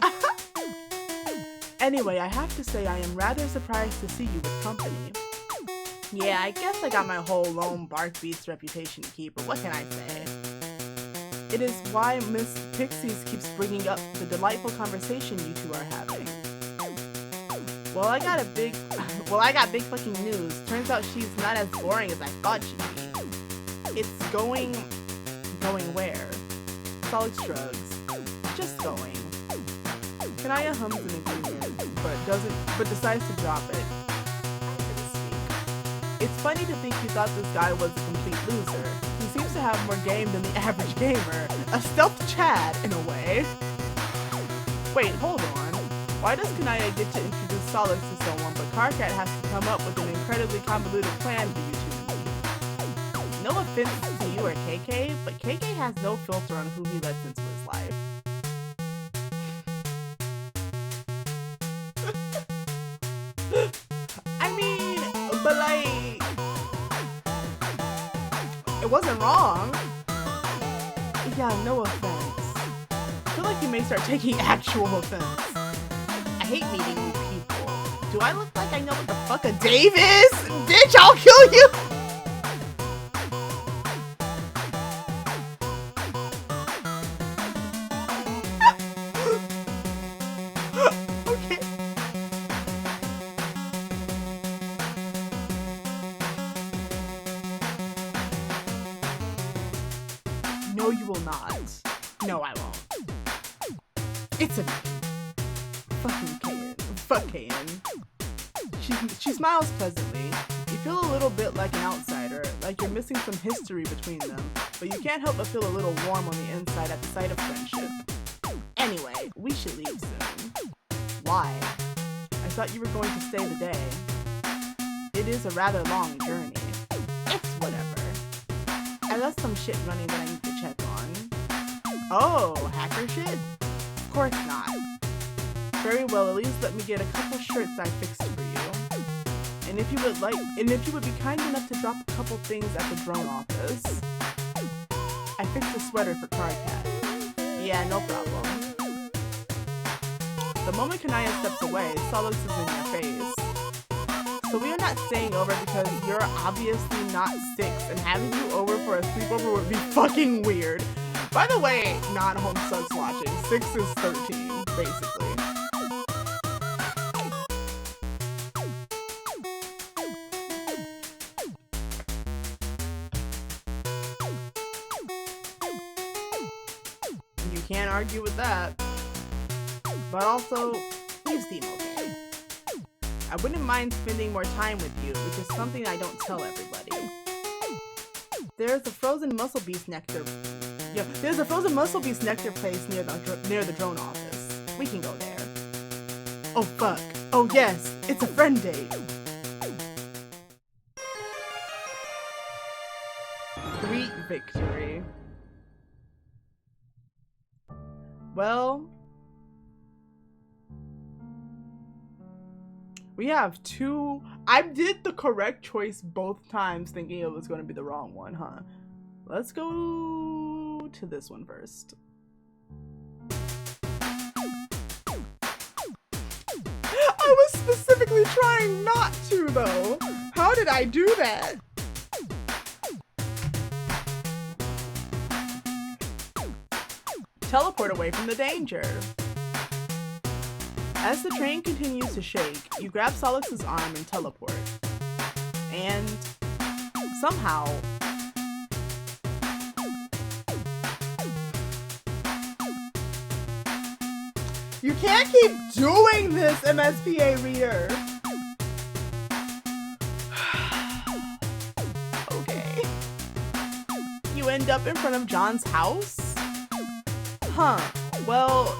Anyway, I have to say I am rather surprised to see you with company. Yeah, I guess I got my whole lone Bark Beats reputation to keep, but what can I say? It is why Miss Pixies keeps bringing up the delightful conversation you two are having. Well, I got big fucking news. Turns out she's not as boring as I thought she'd be. It's going where? Sollux shrugs. Just going. Kanaya hums an agreement, but decides to drop it. It's funny to think you thought this guy was a complete loser. He seems to have more game than the average gamer. A stealth Chad, in a way. Wait, hold on. Why does Kanaya get to introduce Sollux to someone, but Karkat has to come up with an incredibly convoluted plan for you two? No offense to you or KK, but KK has no filter on who he lets into his life. I mean, but like, it wasn't wrong. Yeah, no offense. I feel like you may start taking actual offense. I hate meeting new people. Do I look like I know what the fuck a Dave is? Bitch, I'll kill you! Okay. No, you will not. No, I won't. It's a fucking Kayan. Fuck Kayan. She smiles pleasantly. You feel a little bit like an outsider, like you're missing some history between them, but you can't help but feel a little warm on the inside at the sight of friendship. Anyway, we should leave soon. Why? I thought you were going to stay the day. It is a rather long journey. It's whatever. I left some shit running that I need to check on. Oh, hacker shit? Of course not. Very well, at least let me get a couple shirts I fixed for you. And if you would be kind enough to drop a couple things at the drone office. I fixed a sweater for Karkat. Yeah, no problem. The moment Kanaya steps away, Sollux is in your face. So we are not staying over because you're obviously not 6, and having you over for a sleepover would be fucking weird. By the way, non-home sucks watching. 6 is 13, basically. You can't argue with that. But also, you seem okay. I wouldn't mind spending more time with you, which is something I don't tell everybody. There's a frozen muscle beast nectar. Yeah, there's a frozen muscle beast nectar place near the drone office. We can go there. Oh fuck. Oh yes, it's a friend date. 3 victory. Well, we have 2. I did the correct choice both times thinking it was going to be the wrong one, huh? Let's go to this one first. I was specifically trying not to, though. How did I do that? Teleport away from the danger. As the train continues to shake, you grab Sollux's arm and teleport. And somehow, you can't keep doing this, MSPA reader. Okay. You end up in front of John's house? Huh. Well,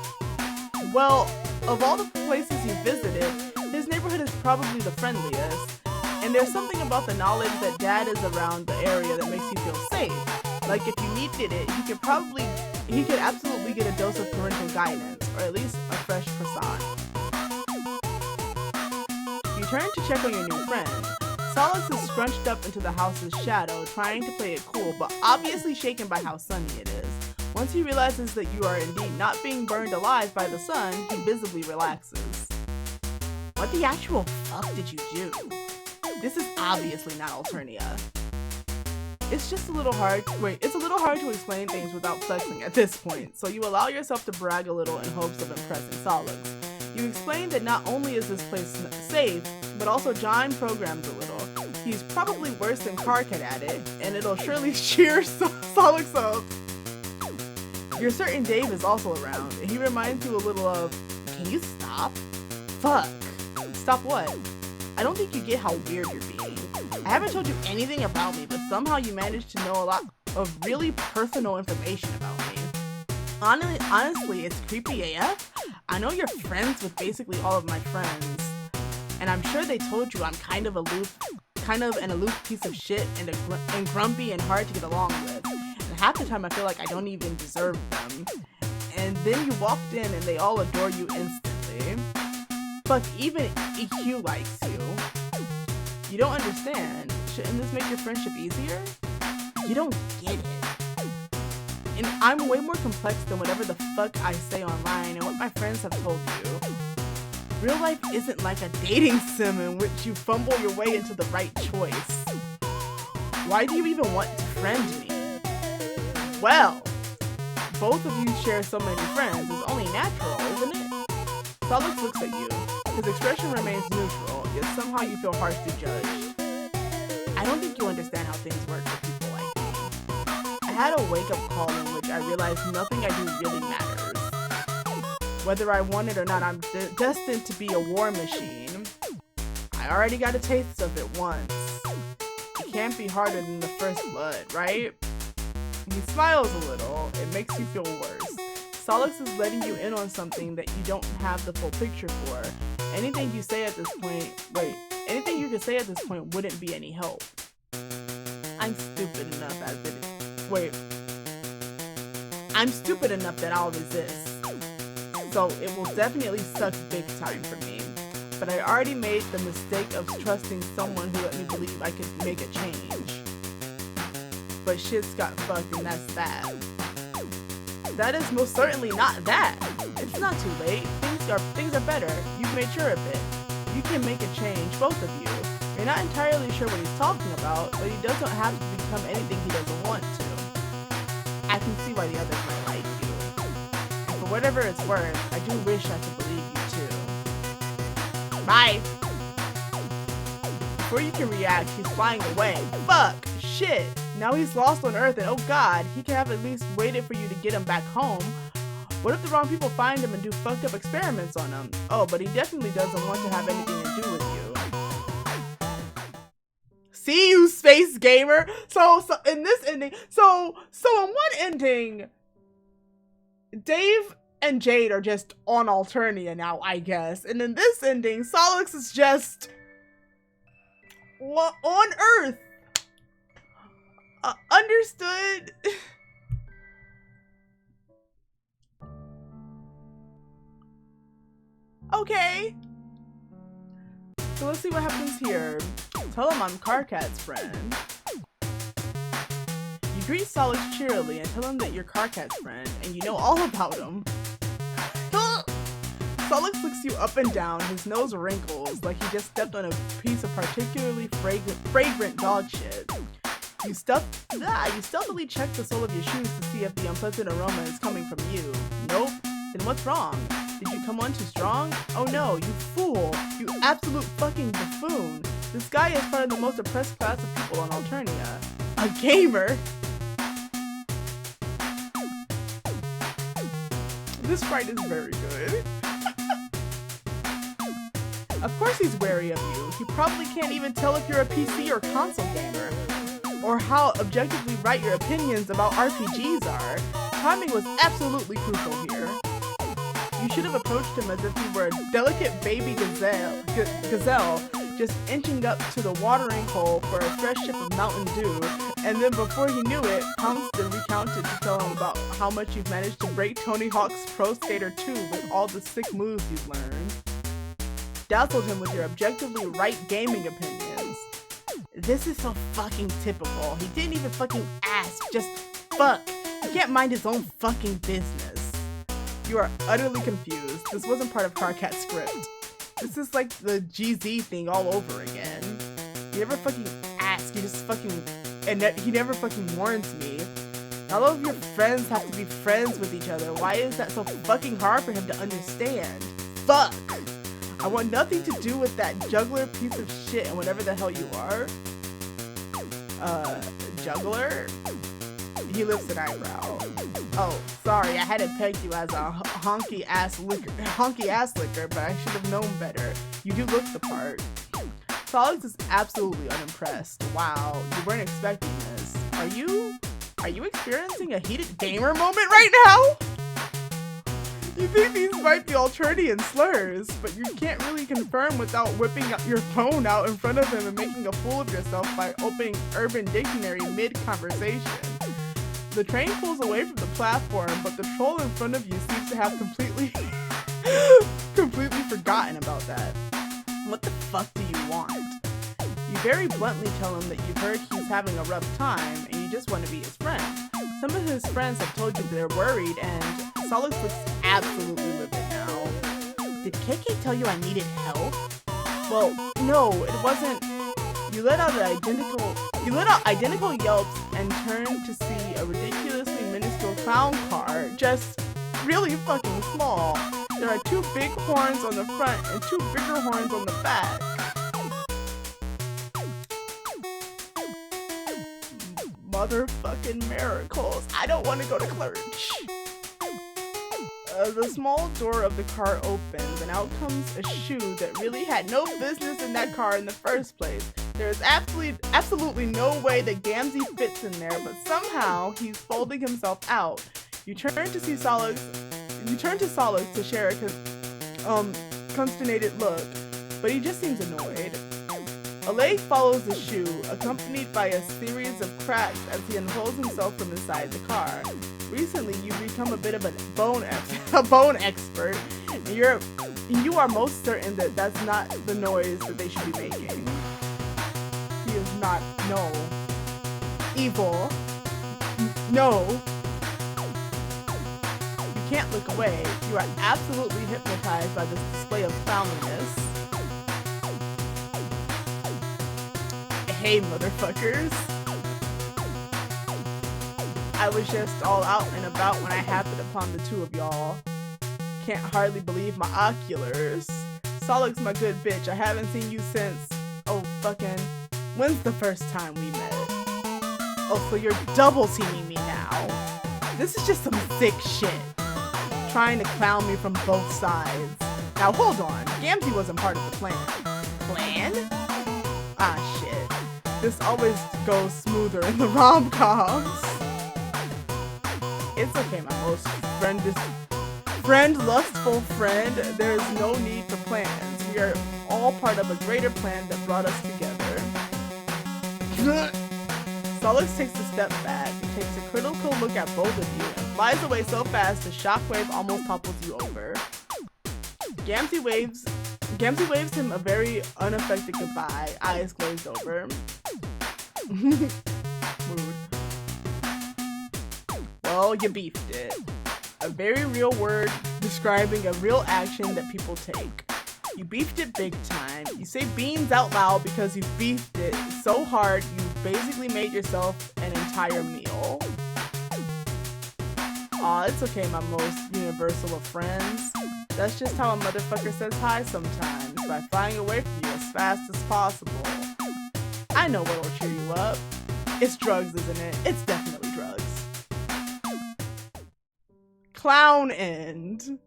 of all the places you visited, his neighborhood is probably the friendliest. And there's something about the knowledge that Dad is around the area that makes you feel safe. Like if you needed it, he could absolutely get a dose of parental guidance, or at least a fresh croissant. You turn to check on your new friend. Sollux is scrunched up into the house's shadow, trying to play it cool, but obviously shaken by how sunny it is. Once he realizes that you are indeed not being burned alive by the sun, he visibly relaxes. What the actual fuck did you do? This is obviously not Alternia. It's a little hard to explain things without flexing at this point, so you allow yourself to brag a little in hopes of impressing Sollux. You explain that not only is this place safe, but also John programs a little. He's probably worse than Karkat at it, and it'll surely cheer Sollux up. You're certain Dave is also around, and he reminds you a little of, can you stop? Fuck. Stop what? I don't think you get how weird you're being. I haven't told you anything about me, but somehow you managed to know a lot of really personal information about me. Honestly, it's creepy AF. I know you're friends with basically all of my friends, and I'm sure they told you I'm kind of an aloof piece of shit and grumpy and hard to get along with. And half the time I feel like I don't even deserve them. And then you walked in and they all adore you instantly. Fuck, even EQ likes you. You don't understand. Shouldn't this make your friendship easier? You don't get it. And I'm way more complex than whatever the fuck I say online and what my friends have told you. Real life isn't like a dating sim in which you fumble your way into the right choice. Why do you even want to friend me? Well, both of you share so many friends. It's only natural, isn't it? Sollux looks at you. His expression remains neutral, yet somehow you feel harshly judged. I don't think you understand how things work for people like me. I had a wake-up call in which I realized nothing I do really matters. Whether I want it or not, I'm destined to be a war machine. I already got a taste of it once. It can't be harder than the first blood, right? He smiles a little. It makes you feel worse. Sollux is letting you in on something that you don't have the full picture for. Anything you say at this point, anything you could say at this point wouldn't be any help. I'm stupid enough I'm stupid enough that I'll resist. So it will definitely suck big time for me. But I already made the mistake of trusting someone who let me believe I could make a change. But shit's got fucked and that's that. That is most certainly not that. It's not too late. Things are better. You've matured a bit. You can make a change, both of you. You're not entirely sure what he's talking about, but he doesn't have to become anything he doesn't want to. I can see why the others might like you. And for whatever it's worth, I do wish I could believe you too. Bye! Before you can react, he's flying away. Fuck! Shit! Now he's lost on Earth and oh god, he could have at least waited for you to get him back home. What if the wrong people find him and do fucked up experiments on him? Oh, but he definitely doesn't want to have anything to do with you. See you, space gamer! So in this ending, so in one ending, Dave and Jade are just on Alternia now, I guess. And in this ending, Sollux is just on Earth. Understood. Okay. So let's see what happens here. Tell him I'm Carcat's friend. You greet Sollux cheerily and tell him that you're Carcat's friend and you know all about him. Sollux looks you up and down, his nose wrinkles like he just stepped on a piece of particularly fragrant dog shit. You stealthily check the sole of your shoes to see if the unpleasant aroma is coming from you. Nope. Then what's wrong? Did you come on too strong? Oh no, you fool! You absolute fucking buffoon! This guy is part of the most oppressed class of people on Alternia. A gamer? This fight is very good. Of course he's wary of you. He probably can't even tell if you're a PC or console gamer. Or how objectively right your opinions about RPGs are. Timing was absolutely crucial here. You should have approached him as if he were a delicate baby gazelle just inching up to the watering hole for a fresh sip of Mountain Dew, and then before he knew it, pounced and recounted to tell him about how much you've managed to break Tony Hawk's Pro Skater 2 with all the sick moves you've learned. Dazzled him with your objectively right gaming opinions. This is so fucking typical. He didn't even fucking ask, just fuck. He can't mind his own fucking business. You are utterly confused. This wasn't part of Carcat's script. This is like the GZ thing all over again. He never fucking asks, he just fucking, and he never fucking warns me. All of your friends have to be friends with each other. Why is that so fucking hard for him to understand? Fuck! I want nothing to do with that juggler piece of shit and whatever the hell you are. Juggler? He lifts an eyebrow. Oh, sorry, I hadn't pegged you as a honky ass licker, but I should have known better. You do look the part. Sollux is absolutely unimpressed. Wow, you weren't expecting this. Are you experiencing a heated gamer moment right now? You think these might be Alternian slurs, but you can't really confirm without whipping your phone out in front of him and making a fool of yourself by opening Urban Dictionary mid-conversation. The train pulls away from the platform, but the troll in front of you seems to have completely forgotten about that. What the fuck do you want? You very bluntly tell him that you've heard he's having a rough time and you just want to be his friend. Some of his friends have told you they're worried, and Sollux looks absolutely livid now. Did KK tell you I needed help? Well, no, it wasn't. You let out identical yelps and turned to see a ridiculously minuscule clown car, just really fucking small. There are 2 big horns on the front and 2 bigger horns on the back. Motherfucking miracles. I don't want to go to church. The small door of the car opens and out comes a shoe that really had no business in that car in the first place. There is absolutely no way that Gamzee fits in there, but somehow he's folding himself out. You turn to Sollux to share a consternated look, but he just seems annoyed. A leg follows the shoe, accompanied by a series of cracks as he unfolds himself from inside the car. Recently, you've become a bit of a bone expert, and you are most certain that that's not the noise that they should be making. He is not, no. Evil. No. You can't look away. You are absolutely hypnotized by this display of clowniness. Hey, motherfuckers. I was just all out and about when I happened upon the 2 of y'all. Can't hardly believe my oculars. Sollux, my good bitch, I haven't seen you since... Oh, fucking... When's the first time we met? Oh, so you're double teaming me now. This is just some sick shit. Trying to clown me from both sides. Now, hold on. Gamzee wasn't part of the plan. Plan? Ah, shit. This always goes smoother in the rom-coms. It's okay, my most lustful friend. There's no need for plans. We are all part of a greater plan that brought us together. Sollux takes a step back, takes a critical look at both of you, and flies away so fast the shockwave almost topples you over. Gamzee waves him a very unaffected goodbye, eyes glazed over. Mood. Well, you beefed it. A very real word describing a real action that people take. You beefed it big time. You say beans out loud because you beefed it so hard you basically made yourself an entire meal. Aw, it's okay, my most universal of friends. That's just how a motherfucker says hi sometimes, by flying away from you as fast as possible. I know what'll cheer you up. It's drugs, isn't it? It's definitely drugs. Clown end.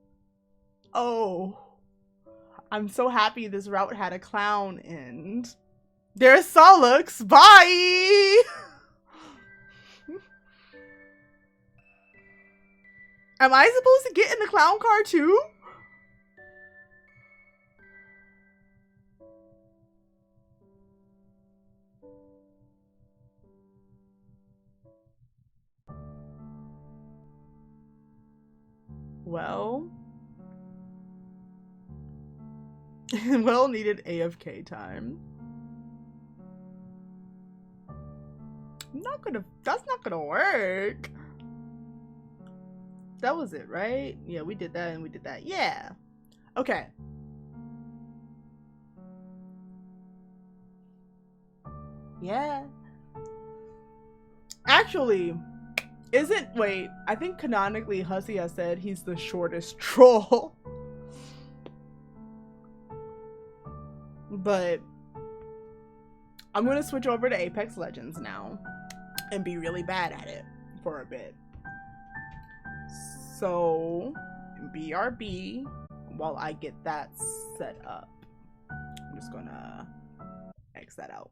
Oh. I'm so happy this route had a clown end. There's Sollux. Bye! Am I supposed to get in the clown car too? Well, well needed AFK time. That's not gonna work. That was it, right? Yeah, we did that and we did that. Yeah. Okay. Yeah. Actually, wait, I think canonically Hussy has said he's the shortest troll. But I'm gonna switch over to Apex Legends now and be really bad at it for a bit. So, BRB while I get that set up. I'm just gonna fix that out.